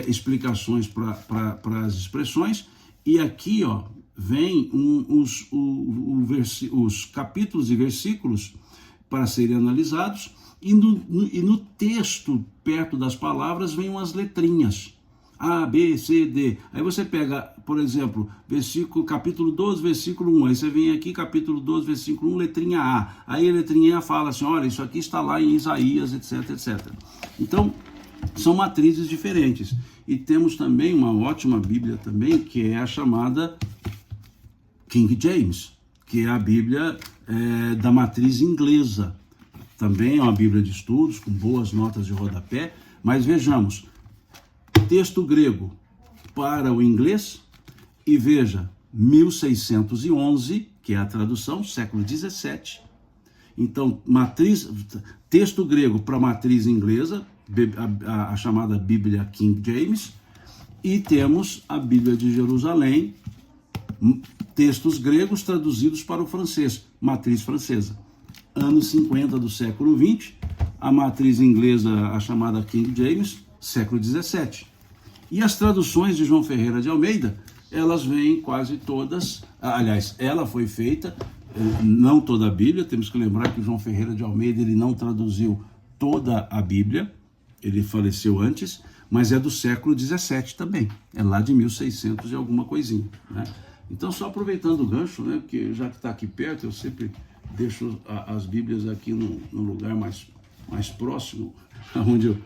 explicações para as expressões, e aqui, ó, vem os capítulos e versículos para serem analisados, e no texto, perto das palavras, vem umas letrinhas. A, B, C, D. Aí você pega, por exemplo, capítulo 12, versículo 1. Aí você vem aqui, capítulo 12, versículo 1, letrinha A. Aí a letrinha A fala assim, olha, isso aqui está lá em Isaías, etc, etc. Então, são matrizes diferentes. E temos também uma ótima Bíblia também, que é a chamada King James, que é a Bíblia da matriz inglesa. Também é uma Bíblia de estudos, com boas notas de rodapé. Mas vejamos, texto grego para o inglês, e veja, 1611, que é a tradução, século 17. Então, texto grego para a matriz inglesa, a chamada Bíblia King James, e temos a Bíblia de Jerusalém, textos gregos traduzidos para o francês, matriz francesa. Anos 50 do século 20, a matriz inglesa, a chamada King James, século 17. E as traduções de João Ferreira de Almeida, elas vêm quase todas, aliás, ela foi feita, não toda a Bíblia, temos que lembrar que o João Ferreira de Almeida, ele não traduziu toda a Bíblia, ele faleceu antes, mas é do século 17 também, é lá de 1600 e alguma coisinha, né? Então, só aproveitando o gancho, né, porque já que está aqui perto, eu sempre deixo as Bíblias aqui no lugar mais próximo, onde eu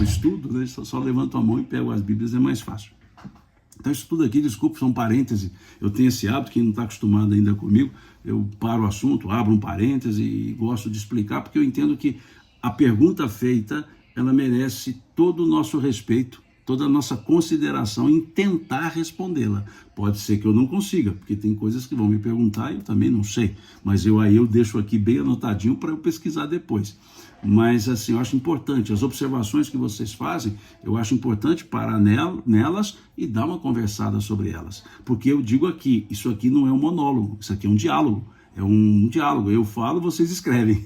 estudo, né? Só levanto a mão e pego as Bíblias, é mais fácil. Então, isso tudo aqui, desculpa, são parênteses. Eu tenho esse hábito, quem não está acostumado ainda comigo, eu paro o assunto, abro um parêntese e gosto de explicar, porque eu entendo que a pergunta feita, ela merece todo o nosso respeito, toda a nossa consideração em tentar respondê-la. Pode ser que eu não consiga, porque tem coisas que vão me perguntar e eu também não sei, mas eu deixo aqui bem anotadinho para eu pesquisar depois. Mas assim, eu acho importante, as observações que vocês fazem, eu acho importante parar nelas e dar uma conversada sobre elas. Porque eu digo aqui, isso aqui não é um monólogo, isso aqui é um diálogo. É um diálogo, eu falo, vocês escrevem.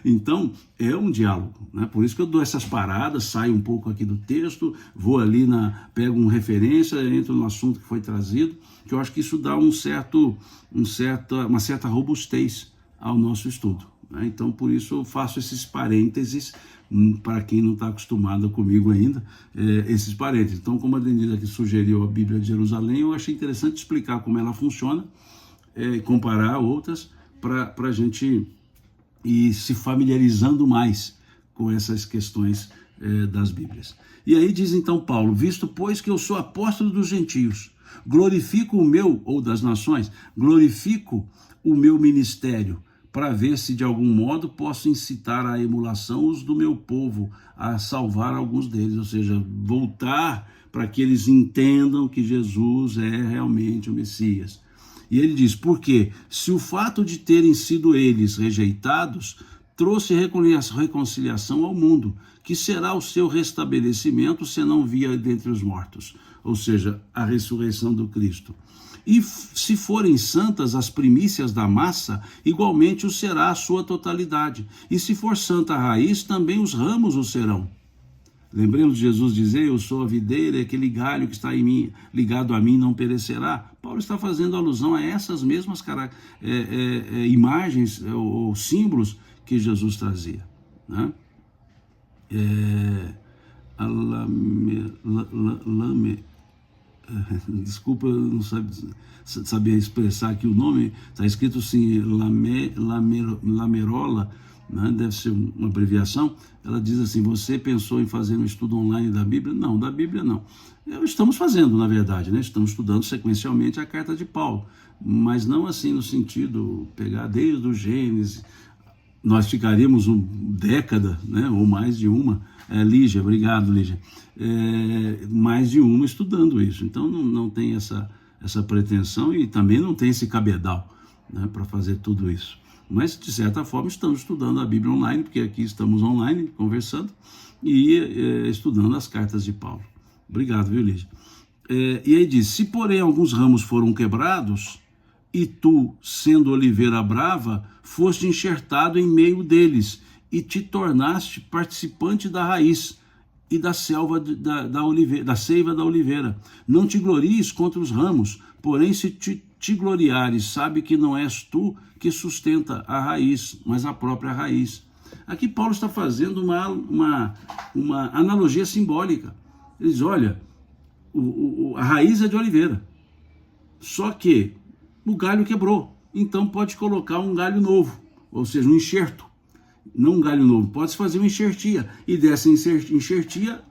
Então, é um diálogo, né? Por isso que eu dou essas paradas, saio um pouco aqui do texto, vou ali, pego uma referência, entro no assunto que foi trazido, que eu acho que isso dá uma certa robustez ao nosso estudo, né? Então, por isso eu faço esses parênteses, para quem não está acostumado comigo ainda, esses parênteses. Então, como a Denise aqui sugeriu a Bíblia de Jerusalém, eu achei interessante explicar como ela funciona, comparar outras, para a gente ir se familiarizando mais com essas questões das Bíblias. E aí diz então Paulo, visto pois que eu sou apóstolo dos gentios, glorifico o meu, ou das nações, glorifico o meu ministério, para ver se de algum modo posso incitar à emulação os do meu povo, a salvar alguns deles, ou seja, voltar para que eles entendam que Jesus é realmente o Messias. E ele diz, porque se o fato de terem sido eles rejeitados trouxe reconciliação ao mundo, que será o seu restabelecimento se não via dentre os mortos, ou seja, a ressurreição do Cristo. E se forem santas as primícias da massa, igualmente o será a sua totalidade. E se for santa a raiz, também os ramos o serão. Lembremos de Jesus dizer, eu sou a videira, e aquele galho que está em mim, ligado a mim, não perecerá. Paulo está fazendo alusão a essas mesmas imagens ou símbolos que Jesus trazia, né? Desculpa, eu não sabia expressar aqui o nome, está escrito assim, lamerola, né? Deve ser uma abreviação. Ela diz assim, você pensou em fazer um estudo online da Bíblia? Não, da Bíblia não. Estamos fazendo, na verdade, né? Estamos estudando sequencialmente a carta de Paulo. mas não assim no sentido, pegar desde o Gênesis, nós ficaríamos uma década, né, ou mais de uma, Lígia, obrigado Lígia, mais de uma estudando isso, então não tem essa pretensão e também não tem esse cabedal, né, para fazer tudo isso. Mas, de certa forma, estamos estudando a Bíblia online, porque aqui estamos online, conversando, e estudando as cartas de Paulo. Obrigado, viu, Lígia? E aí diz, se porém alguns ramos foram quebrados, e tu, sendo oliveira brava, foste enxertado em meio deles, e te tornaste participante da raiz e da selva da seiva da oliveira. Não te glories contra os ramos, porém se te gloriares, sabe que não és tu que sustenta a raiz, mas a própria raiz. Aqui Paulo está fazendo uma analogia simbólica. Ele diz, olha, a raiz é de oliveira, só que o galho quebrou, então pode colocar um galho novo, ou seja, um enxerto. Não um galho novo, pode-se fazer uma enxertia, e dessa enxertia,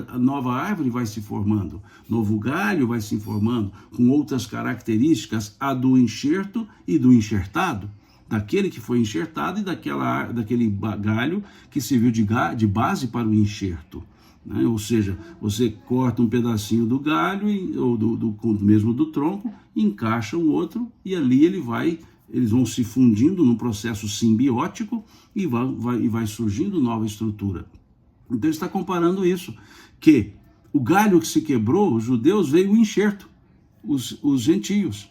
a nova árvore vai se formando, novo galho vai se formando, com outras características, a do enxerto e do enxertado, daquele que foi enxertado e daquele galho que serviu de base para o enxerto. Né? Ou seja, você corta um pedacinho do galho, ou mesmo do tronco, encaixa um outro, e ali eles vão se fundindo num processo simbiótico e vai surgindo nova estrutura. Então ele está comparando isso, que o galho que se quebrou, os judeus, veio o enxerto, os gentios.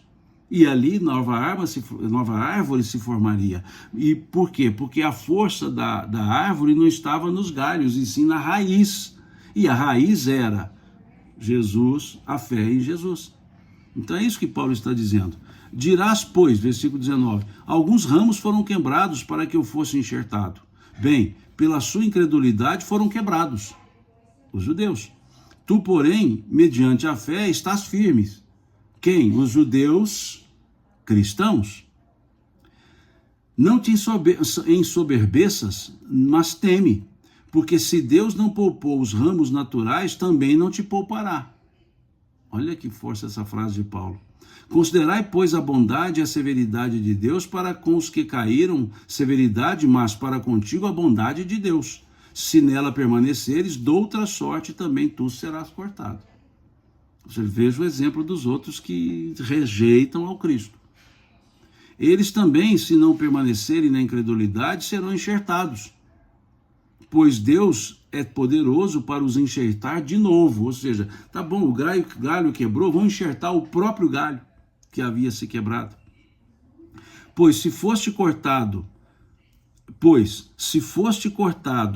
E ali nova árvore se formaria. E por quê? Porque a força da árvore não estava nos galhos, e sim na raiz. E a raiz era Jesus, a fé em Jesus. Então é isso que Paulo está dizendo. Dirás, pois, versículo 19, alguns ramos foram quebrados para que eu fosse enxertado. Bem, pela sua incredulidade foram quebrados, os judeus. Tu, porém, mediante a fé, estás firmes. Quem? Os judeus cristãos. Não te ensoberbeças, mas teme, porque se Deus não poupou os ramos naturais, também não te poupará. Olha que força essa frase de Paulo. Considerai, pois, a bondade e a severidade de Deus para com os que caíram, severidade, mas para contigo a bondade de Deus. Se nela permaneceres, doutra sorte também tu serás cortado. Você veja o exemplo dos outros que rejeitam ao Cristo. Eles também, se não permanecerem na incredulidade, serão enxertados. Pois Deus é poderoso para os enxertar de novo. Ou seja, tá bom, o galho quebrou, vão enxertar o próprio galho que havia se quebrado. Pois se foste cortado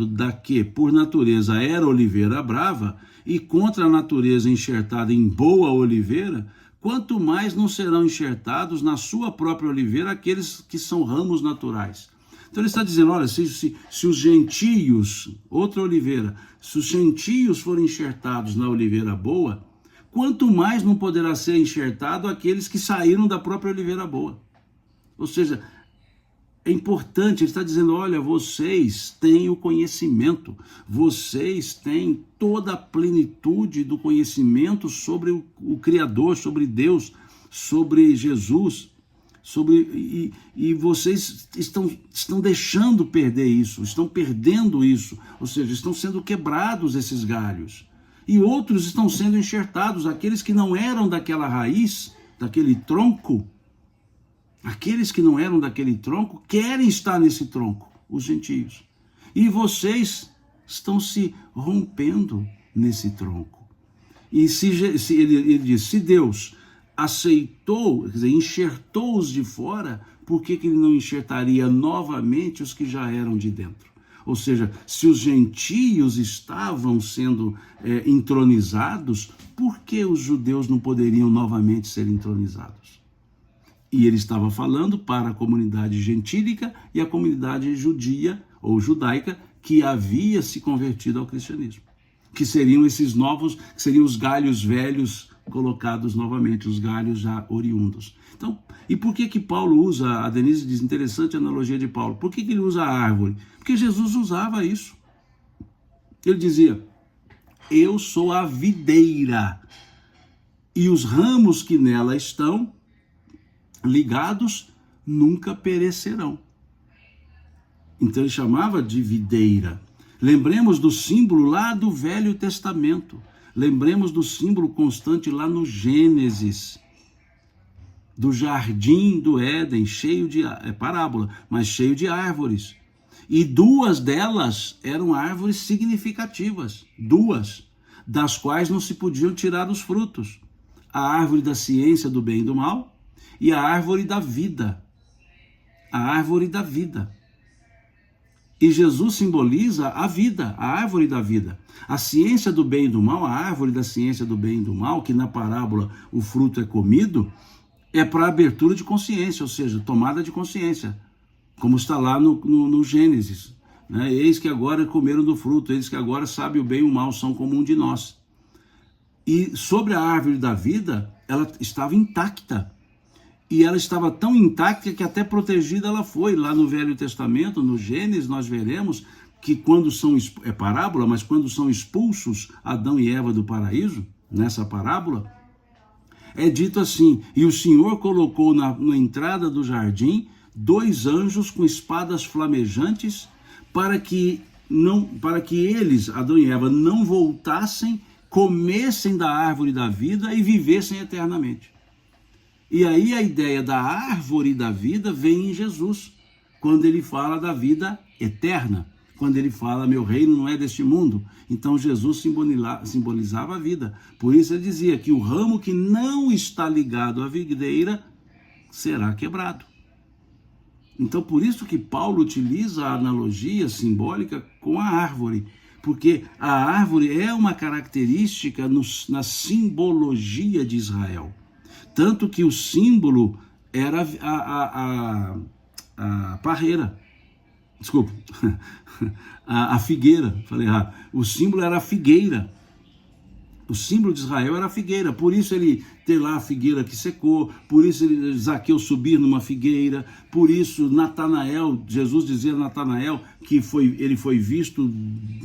da que por natureza era oliveira brava, e contra a natureza enxertada em boa oliveira, quanto mais não serão enxertados na sua própria oliveira aqueles que são ramos naturais. Então ele está dizendo, olha, se os gentios, outra oliveira, se os gentios forem enxertados na oliveira boa, quanto mais não poderá ser enxertado aqueles que saíram da própria oliveira boa. Ou seja, é importante, ele está dizendo, olha, vocês têm o conhecimento, vocês têm toda a plenitude do conhecimento sobre o Criador, sobre Deus, sobre Jesus, e vocês estão deixando perder isso, estão perdendo isso, ou seja, estão sendo quebrados esses galhos. E outros estão sendo enxertados, aqueles que não eram daquela raiz, daquele tronco. Aqueles que não eram daquele tronco querem estar nesse tronco, os gentios. E vocês estão se rompendo nesse tronco. E ele diz, se Deus aceitou, quer dizer, enxertou-os de fora, por que ele não enxertaria novamente os que já eram de dentro? Ou seja, se os gentios estavam sendo entronizados, por que os judeus não poderiam novamente ser entronizados? E ele estava falando para a comunidade gentílica e a comunidade judia ou judaica que havia se convertido ao cristianismo. Que seriam esses novos, que seriam os galhos velhos colocados novamente, os galhos já oriundos. Então, e por que Paulo usa, a Denise diz, interessante a analogia de Paulo, por que ele usa a árvore? Porque Jesus usava isso. Ele dizia, eu sou a videira, e os ramos que nela estão ligados nunca perecerão. Então ele chamava de videira. Lembremos do símbolo lá do Velho Testamento. Lembremos do símbolo constante lá no Gênesis, do jardim do Éden, cheio de parábola, mas cheio de árvores. E duas delas eram árvores significativas, duas, das quais não se podiam tirar os frutos. A árvore da ciência do bem e do mal e a árvore da vida. A árvore da vida. E Jesus simboliza a vida, a árvore da vida. A ciência do bem e do mal, a árvore da ciência do bem e do mal, que na parábola o fruto é comido, é para abertura de consciência, ou seja, tomada de consciência, como está lá no Gênesis. Né? Eis que agora comeram do fruto, eis que agora sabe o bem e o mal, são como um de nós. E sobre a árvore da vida, ela estava intacta. E ela estava tão intacta que até protegida ela foi. Lá no Velho Testamento, no Gênesis, nós veremos que quando são, é parábola, mas quando são expulsos Adão e Eva do paraíso, nessa parábola, é dito assim: e o Senhor colocou na entrada do jardim 2 anjos com espadas flamejantes para que eles, Adão e Eva, não voltassem, comessem da árvore da vida e vivessem eternamente. E aí a ideia da árvore da vida vem em Jesus, quando ele fala da vida eterna, quando ele fala, meu reino não é deste mundo. Então Jesus simbolizava a vida. Por isso ele dizia que o ramo que não está ligado à videira será quebrado. Então por isso que Paulo utiliza a analogia simbólica com a árvore, porque a árvore é uma característica na simbologia de Israel. Tanto que o símbolo era a parreira. Desculpa, a figueira, falei errado. O símbolo era a figueira. O símbolo de Israel era a figueira. Por isso ele tem lá a figueira que secou, por isso Zaqueu subir numa figueira, por isso Natanael, Jesus dizia a Natanael que ele foi visto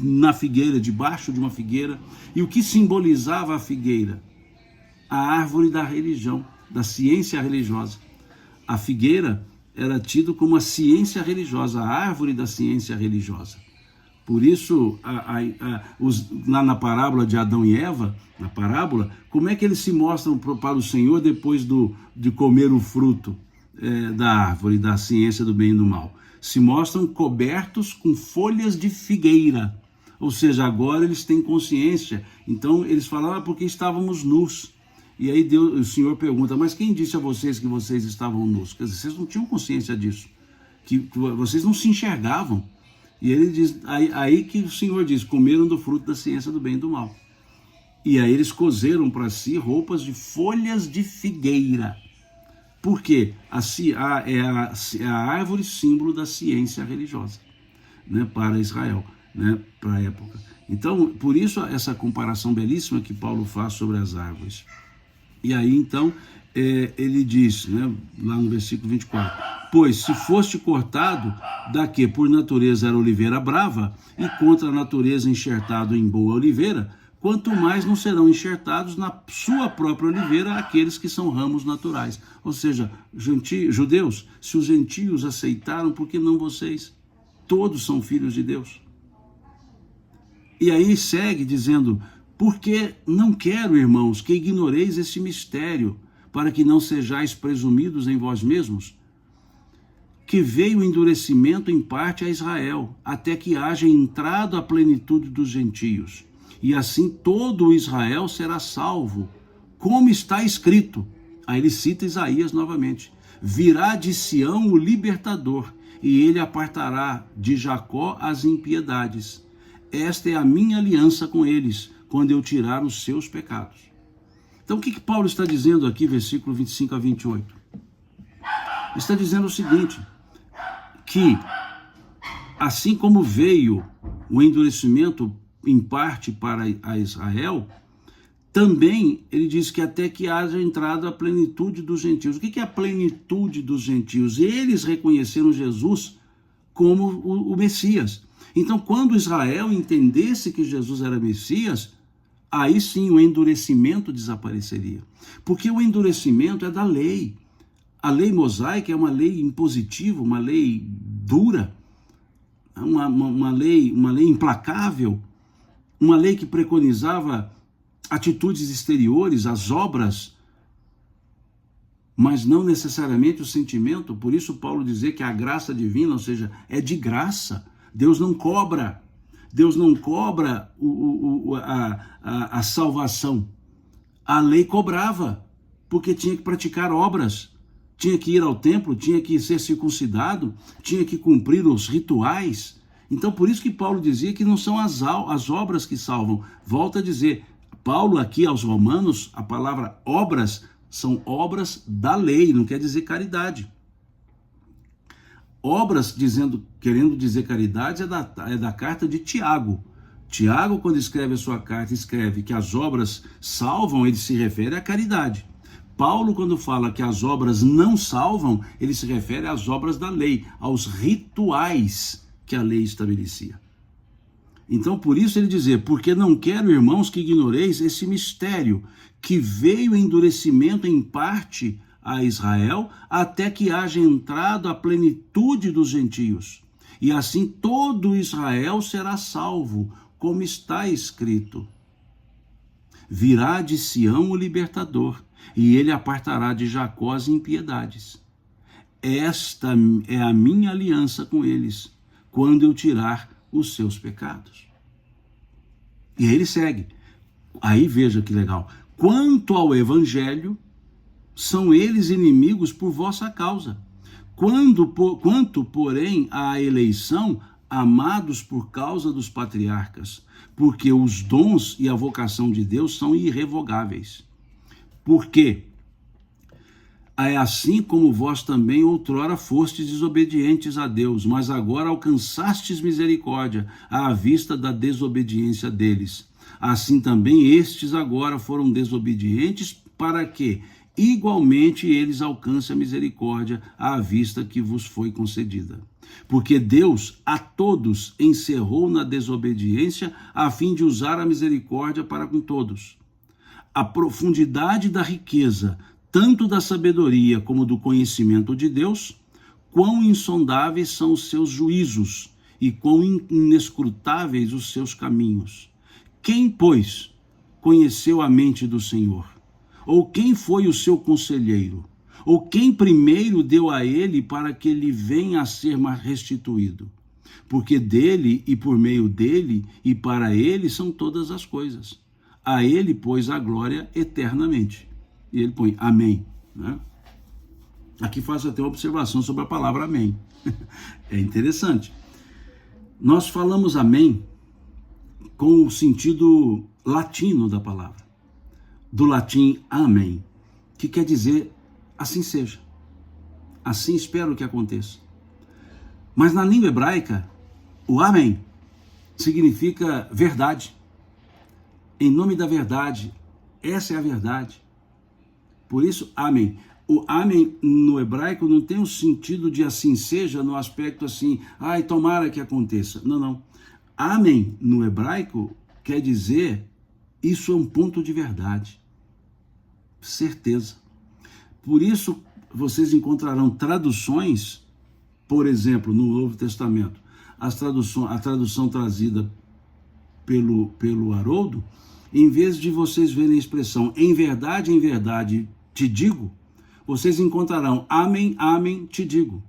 na figueira, debaixo de uma figueira. E o que simbolizava a figueira? A árvore da religião, da ciência religiosa. A figueira era tido como a ciência religiosa, a árvore da ciência religiosa. Por isso, lá na parábola de Adão e Eva, na parábola, como é que eles se mostram para o Senhor depois de comer o fruto da árvore da ciência do bem e do mal? Se mostram cobertos com folhas de figueira. Ou seja, agora eles têm consciência. Então eles falavam porque estávamos nus. E aí o Senhor pergunta, mas quem disse a vocês que vocês estavam nus? Quer dizer, vocês não tinham consciência disso, que vocês não se enxergavam. E ele diz, aí que o Senhor diz, comeram do fruto da ciência do bem e do mal. E aí eles cozeram para si roupas de folhas de figueira. Por quê? É a árvore símbolo da ciência religiosa, né, para Israel, né, para a época. Então, por isso essa comparação belíssima que Paulo faz sobre as árvores. E aí, então, ele diz, né, lá no versículo 24, pois se foste cortado da que por natureza era oliveira brava, e contra a natureza enxertado em boa oliveira, quanto mais não serão enxertados na sua própria oliveira aqueles que são ramos naturais. Ou seja, judeus, se os gentios aceitaram, por que não vocês? Todos são filhos de Deus. E aí segue dizendo, porque não quero, irmãos, que ignoreis esse mistério, para que não sejais presumidos em vós mesmos, que veio o endurecimento em parte a Israel, até que haja entrado a plenitude dos gentios. E assim todo o Israel será salvo, como está escrito. Aí ele cita Isaías novamente. Virá de Sião o libertador, e ele apartará de Jacó as impiedades. Esta é a minha aliança com eles, quando eu tirar os seus pecados. Então o que Paulo está dizendo aqui, versículo 25 a 28? Está dizendo o seguinte, que assim como veio o endurecimento em parte para a Israel, também ele diz que até que haja entrado a plenitude dos gentios. O que é a plenitude dos gentios? Eles reconheceram Jesus como o Messias. Então, quando Israel entendesse que Jesus era Messias, aí sim o endurecimento desapareceria. Porque o endurecimento é da lei. A lei mosaica é uma lei impositiva, uma lei dura, uma lei implacável, uma lei que preconizava atitudes exteriores, as obras, mas não necessariamente o sentimento. Por isso Paulo dizer que a graça divina, ou seja, é de graça. Deus não cobra. Deus não cobra a salvação. A lei cobrava, porque tinha que praticar obras, tinha que ir ao templo, tinha que ser circuncidado, tinha que cumprir os rituais. Então, por isso que Paulo dizia que não são as obras que salvam. Volta a dizer, Paulo aqui aos Romanos, a palavra obras são obras da lei, não quer dizer caridade. Obras, querendo dizer caridade, é da carta de Tiago. Tiago, quando escreve a sua carta, escreve que as obras salvam, ele se refere à caridade. Paulo, quando fala que as obras não salvam, ele se refere às obras da lei, aos rituais que a lei estabelecia. Então, por isso ele dizer, porque não quero, irmãos, que ignoreis esse mistério, que veio endurecimento em parte a Israel, até que haja entrado a plenitude dos gentios. E assim todo Israel será salvo, como está escrito. Virá de Sião o libertador, e ele apartará de Jacó as impiedades. Esta é a minha aliança com eles, quando eu tirar os seus pecados. E aí ele segue. Aí veja que legal. Quanto ao evangelho, são eles inimigos por vossa causa. Quanto, porém, à eleição, amados por causa dos patriarcas, porque os dons e a vocação de Deus são irrevogáveis. Porque é assim como vós também outrora fostes desobedientes a Deus, mas agora alcançastes misericórdia à vista da desobediência deles. Assim também estes agora foram desobedientes, para que igualmente eles alcancem a misericórdia à vista que vos foi concedida. Porque Deus a todos encerrou na desobediência, a fim de usar a misericórdia para com todos. A profundidade da riqueza, tanto da sabedoria como do conhecimento de Deus, quão insondáveis são os seus juízos e quão inescrutáveis os seus caminhos. Quem, pois, conheceu a mente do Senhor? Ou quem foi o seu conselheiro? Ou quem primeiro deu a ele para que ele venha a ser restituído? Porque dele e por meio dele e para ele são todas as coisas. A ele, pois, a glória eternamente. E ele põe amém. Né? Aqui faço até uma observação sobre a palavra amém. É interessante. Nós falamos amém com o sentido latino da palavra. Do latim amém, que quer dizer assim seja. Assim espero que aconteça. Mas na língua hebraica, o amém significa verdade. Em nome da verdade, essa é a verdade. Por isso, amém. O amém no hebraico não tem o sentido de assim seja, no aspecto assim, ai, tomara que aconteça. Não, não. Amém no hebraico quer dizer, isso é um ponto de verdade. Certeza. Por isso, vocês encontrarão traduções, por exemplo, no Novo Testamento, a tradução trazida pelo Haroldo, em vez de vocês verem a expressão em verdade, te digo, vocês encontrarão amém, amém, te digo.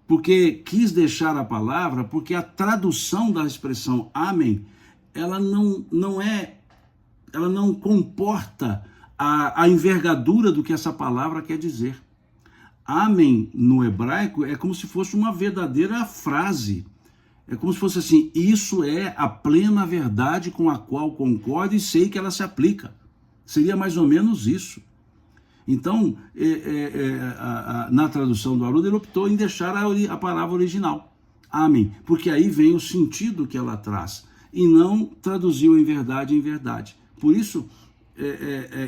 Porque quis deixar a palavra, porque a tradução da expressão amém, ela não comporta a envergadura do que essa palavra quer dizer. Amém no hebraico é como se fosse uma verdadeira frase. É como se fosse assim, isso é a plena verdade com a qual concordo e sei que ela se aplica. Seria mais ou menos isso. Então, na tradução do Haroldo, ele optou em deixar a palavra original, amém, porque aí vem o sentido que ela traz, e não traduziu em verdade. Por isso,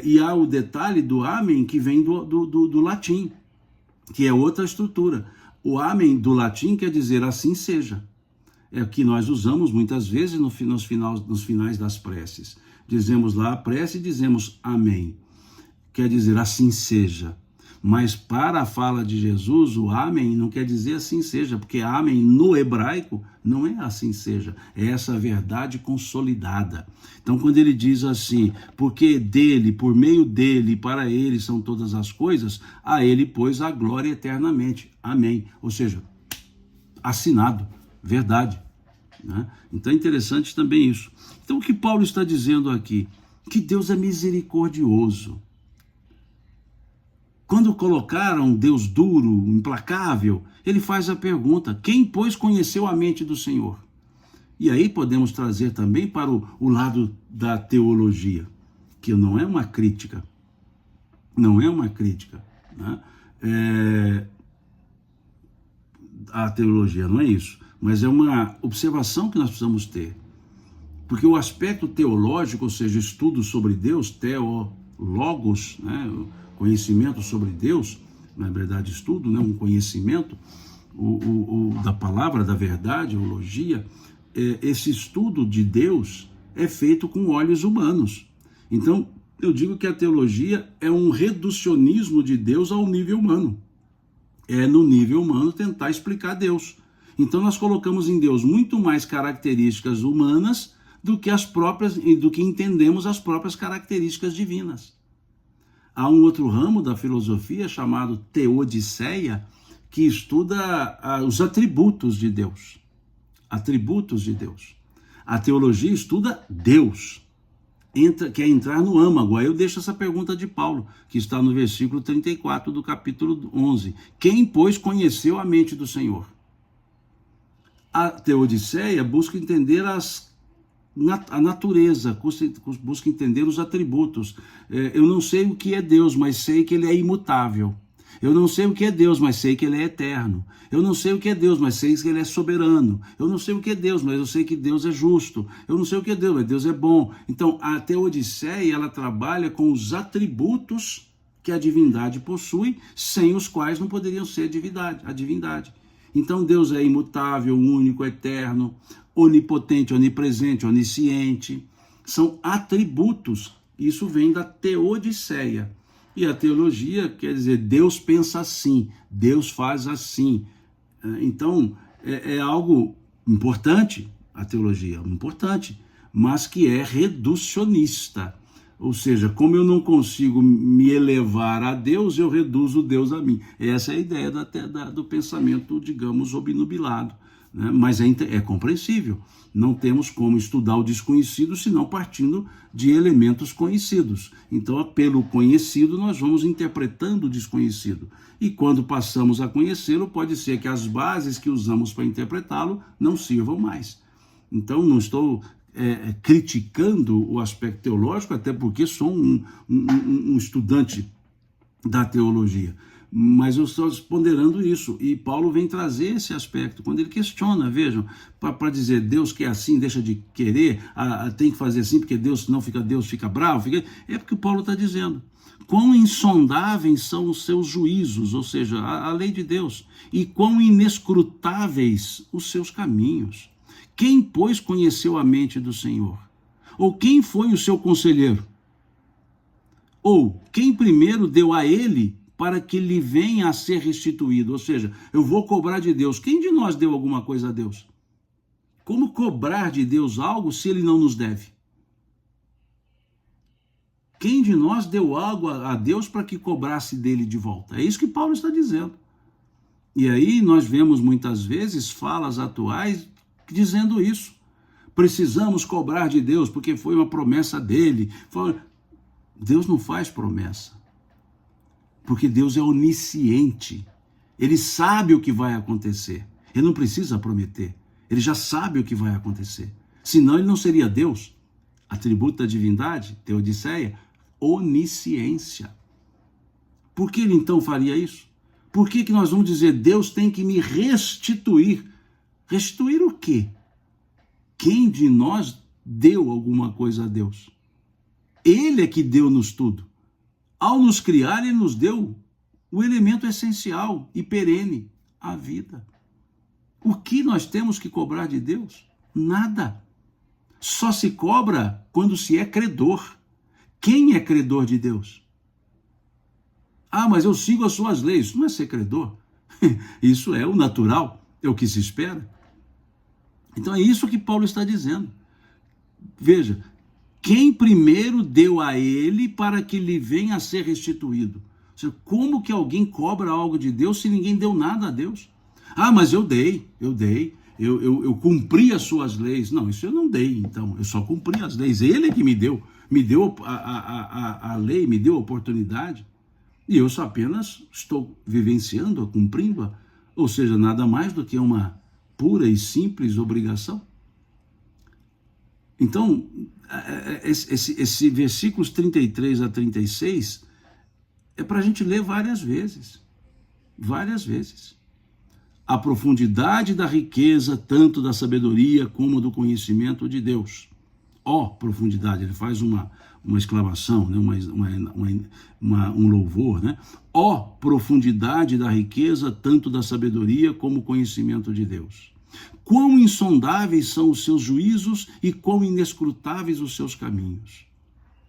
e há o detalhe do amém que vem do latim, que é outra estrutura. O amém do latim quer dizer assim seja. É o que nós usamos muitas vezes nos finais das preces. Dizemos lá a prece e dizemos amém. Quer dizer assim seja. Mas para a fala de Jesus, o amém não quer dizer assim seja, porque amém no hebraico não é assim seja, é essa verdade consolidada. Então, quando ele diz assim, porque dele, por meio dele, para ele são todas as coisas, a ele, pois, a glória eternamente. Amém. Ou seja, assinado, verdade. Né? Então é interessante também isso. Então o que Paulo está dizendo aqui? Que Deus é misericordioso. Quando colocaram Deus duro, implacável, ele faz a pergunta: quem, pois, conheceu a mente do Senhor? E aí podemos trazer também para o lado da teologia, que não é uma crítica. Não é uma crítica. Né? A teologia não é isso, mas é uma observação que nós precisamos ter. Porque o aspecto teológico, ou seja, estudo sobre Deus, teologos, né, conhecimento sobre Deus, na verdade estudo, né, um conhecimento da palavra, da verdade, teologia, esse estudo de Deus é feito com olhos humanos. Então, eu digo que a teologia é um reducionismo de Deus ao nível humano. É no nível humano tentar explicar Deus. Então nós colocamos em Deus muito mais características humanas do que entendemos as próprias características divinas. Há um outro ramo da filosofia chamado teodiceia, que estuda os atributos de Deus. Atributos de Deus. A teologia estuda Deus. Quer entrar no âmago. Aí eu deixo essa pergunta de Paulo, que está no versículo 34 do capítulo 11. Quem, pois, conheceu a mente do Senhor? A teodiceia busca entender a natureza, busca entender os atributos. Eu não sei o que é Deus, mas sei que ele é imutável. Eu não sei o que é Deus, mas sei que ele é eterno. Eu não sei o que é Deus, mas sei que ele é soberano. Eu não sei o que é Deus, mas eu sei que Deus é justo. Eu não sei o que é Deus, mas Deus é bom. Então, a teodiceia, ela trabalha com os atributos que a divindade possui, sem os quais não poderiam ser a divindade. Então, Deus é imutável, único, eterno, onipotente, onipresente, onisciente. São atributos. Isso vem da teodiceia. E a teologia quer dizer, Deus pensa assim, Deus faz assim. Então, é algo importante, a teologia, importante, mas que é reducionista. Ou seja, como eu não consigo me elevar a Deus, eu reduzo Deus a mim. Essa é a ideia do pensamento, digamos, obnubilado. Né? Mas é compreensível. Não temos como estudar o desconhecido senão partindo de elementos conhecidos. Então, pelo conhecido, nós vamos interpretando o desconhecido. E quando passamos a conhecê-lo, pode ser que as bases que usamos para interpretá-lo não sirvam mais. Então, não estou criticando o aspecto teológico, até porque sou um estudante da teologia. Mas eu estou ponderando isso, e Paulo vem trazer esse aspecto, quando ele questiona, vejam, para dizer, Deus quer assim, deixa de querer, tem que fazer assim, porque Deus fica bravo, é porque o Paulo está dizendo, quão insondáveis são os seus juízos, ou seja, a lei de Deus, e quão inescrutáveis os seus caminhos. Quem, pois, conheceu a mente do Senhor? Ou quem foi o seu conselheiro? Ou quem primeiro deu a ele para que lhe venha a ser restituído? Ou seja, eu vou cobrar de Deus. Quem de nós deu alguma coisa a Deus? Como cobrar de Deus algo se ele não nos deve? Quem de nós deu algo a Deus para que cobrasse dele de volta? É isso que Paulo está dizendo. E aí nós vemos muitas vezes falas atuais dizendo isso. Precisamos cobrar de Deus porque foi uma promessa dele. Deus não faz promessa. Porque Deus é onisciente. Ele sabe o que vai acontecer. Ele não precisa prometer. Ele já sabe o que vai acontecer. Senão ele não seria Deus. Atributo da divindade, teodiceia, onisciência. Por que ele então faria isso? Por que nós vamos dizer, Deus tem que me restituir? Restituir o quê? Quem de nós deu alguma coisa a Deus? Ele é que deu-nos tudo. Ao nos criar, ele nos deu o elemento essencial e perene, a vida. O que nós temos que cobrar de Deus? Nada. Só se cobra quando se é credor. Quem é credor de Deus? Ah, mas eu sigo as suas leis. Isso não é ser credor. Isso é o natural, é o que se espera. Então é isso que Paulo está dizendo. Veja, quem primeiro deu a ele para que lhe venha a ser restituído? Ou seja, como que alguém cobra algo de Deus se ninguém deu nada a Deus? Ah, mas eu eu cumpri as suas leis. Não, isso eu não dei, então, eu só cumpri as leis. Ele que me deu a lei, me deu a oportunidade, e eu só apenas estou vivenciando-a, cumprindo-a, ou seja, nada mais do que uma pura e simples obrigação. Então, esse versículos 33 a 36 é para a gente ler várias vezes. Várias vezes. A profundidade da riqueza, tanto da sabedoria como do conhecimento de Deus. Ó, profundidade, ele faz uma exclamação, né? Um louvor, né? Ó, profundidade da riqueza, tanto da sabedoria como conhecimento de Deus. Quão insondáveis são os seus juízos e quão inescrutáveis os seus caminhos.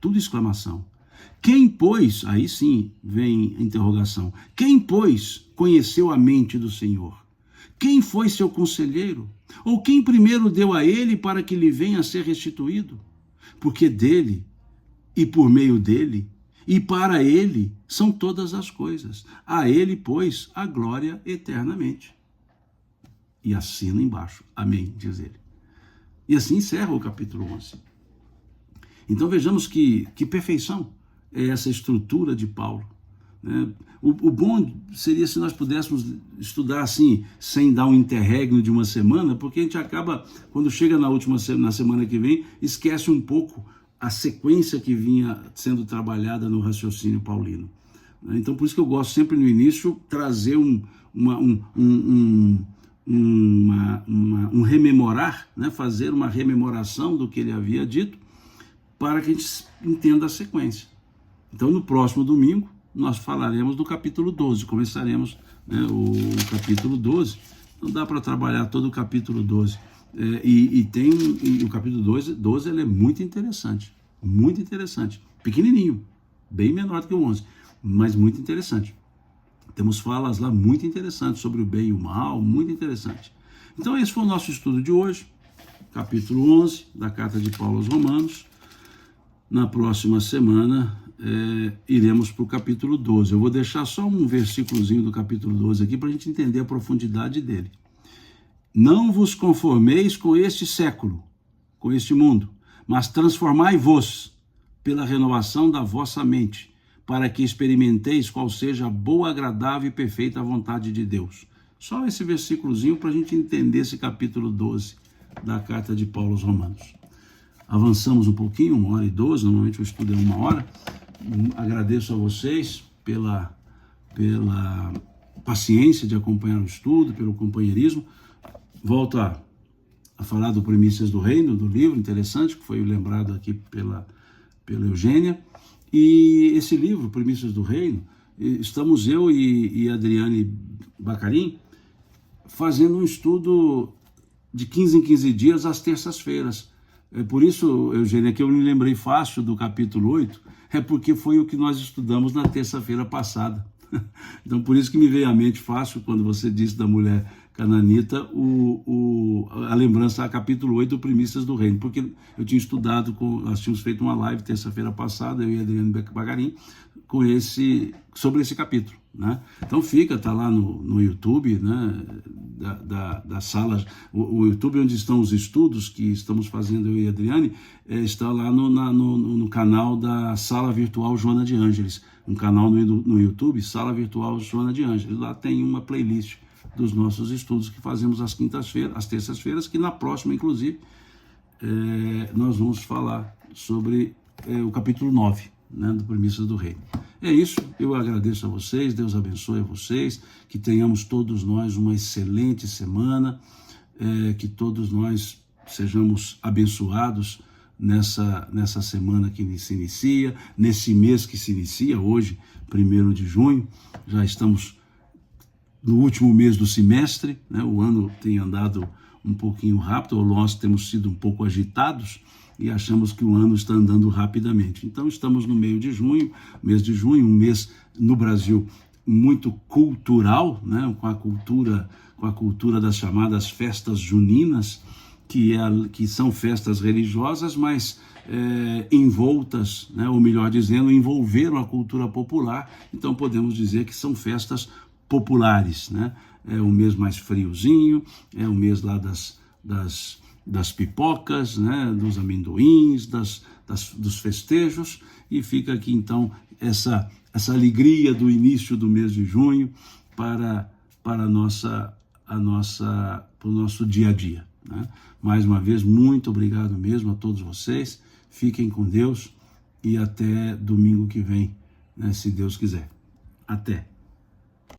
Tudo exclamação. Quem, pois, aí sim vem a interrogação, quem, pois, conheceu a mente do Senhor? Quem foi seu conselheiro? Ou quem primeiro deu a ele para que lhe venha a ser restituído? Porque dele, e por meio dele, e para ele são todas as coisas. A ele, pois, a glória eternamente. E assina embaixo. Amém, diz ele. E assim encerra o capítulo 11. Então vejamos que perfeição é essa estrutura de Paulo. Né? O bom seria se nós pudéssemos estudar assim, sem dar um interregno de uma semana, porque a gente acaba, quando chega na semana que vem, esquece um pouco a sequência que vinha sendo trabalhada no raciocínio paulino. Então por isso que eu gosto sempre no início trazer um rememorar, né? Fazer uma rememoração do que ele havia dito, para que a gente entenda a sequência. Então, no próximo domingo, nós falaremos do capítulo 12, começaremos, né, o capítulo 12, não dá para trabalhar todo o capítulo 12, e o capítulo 12 ele é muito interessante, pequenininho, bem menor do que o 11, mas muito interessante. Temos falas lá muito interessantes sobre o bem e o mal, muito interessante. Então esse foi o nosso estudo de hoje, capítulo 11 da carta de Paulo aos Romanos. Na próxima semana iremos para o capítulo 12. Eu vou deixar só um versículozinho do capítulo 12 aqui para a gente entender a profundidade dele. Não vos conformeis com este século, com este mundo, mas transformai-vos pela renovação da vossa mente, para que experimenteis qual seja a boa, agradável e perfeita vontade de Deus. Só esse versículozinho para a gente entender esse capítulo 12 da carta de Paulo aos Romanos. Avançamos um pouquinho, 1h12, normalmente o estudo é 1 hora. Agradeço a vocês pela paciência de acompanhar o estudo, pelo companheirismo. Volto a falar do Primícias do Reino, do livro interessante, que foi lembrado aqui pela Eugênia. E esse livro, Primícias do Reino, estamos eu e Adriane Bacarim fazendo um estudo de 15 em 15 dias às terças-feiras. É por isso, Eugênia, que eu me lembrei fácil do capítulo 8, é porque foi o que nós estudamos na terça-feira passada. Então, por isso que me veio à mente fácil, quando você disse da mulher cananita, a lembrança a capítulo 8 do Primícias do Reino, porque eu tinha estudado, nós tínhamos feito uma live terça-feira passada, eu e Adriano Bagarim, sobre esse capítulo. Né? Então está lá no YouTube, né, da sala, o YouTube onde estão os estudos que estamos fazendo eu e a Adriane, está lá no canal da Sala Virtual Joana de Ângeles, um canal no YouTube, Sala Virtual Joana de Ângeles. Lá tem uma playlist dos nossos estudos que fazemos às quintas-feiras, às terças-feiras, que na próxima, inclusive, nós vamos falar sobre o capítulo 9, né, do Primícias do Reino. É isso, eu agradeço a vocês, Deus abençoe a vocês, que tenhamos todos nós uma excelente semana, que todos nós sejamos abençoados nessa semana que se inicia, nesse mês que se inicia, hoje, 1º de junho, já estamos no último mês do semestre, né? O ano tem andado um pouquinho rápido, ou nós temos sido um pouco agitados, e achamos que o ano está andando rapidamente. Então estamos no meio de junho, mês de junho, um mês no Brasil muito cultural, né, com a cultura das chamadas festas juninas, que são festas religiosas, mas envoltas, né, ou melhor dizendo, envolveram a cultura popular. Então podemos dizer que são festas populares, né? É o mês mais friozinho, é o mês lá das pipocas, né, dos amendoins, dos festejos, e fica aqui então essa alegria do início do mês de junho para o nosso dia a dia, né? Mais uma vez, muito obrigado mesmo a todos vocês, fiquem com Deus e até domingo que vem, né, se Deus quiser. Até!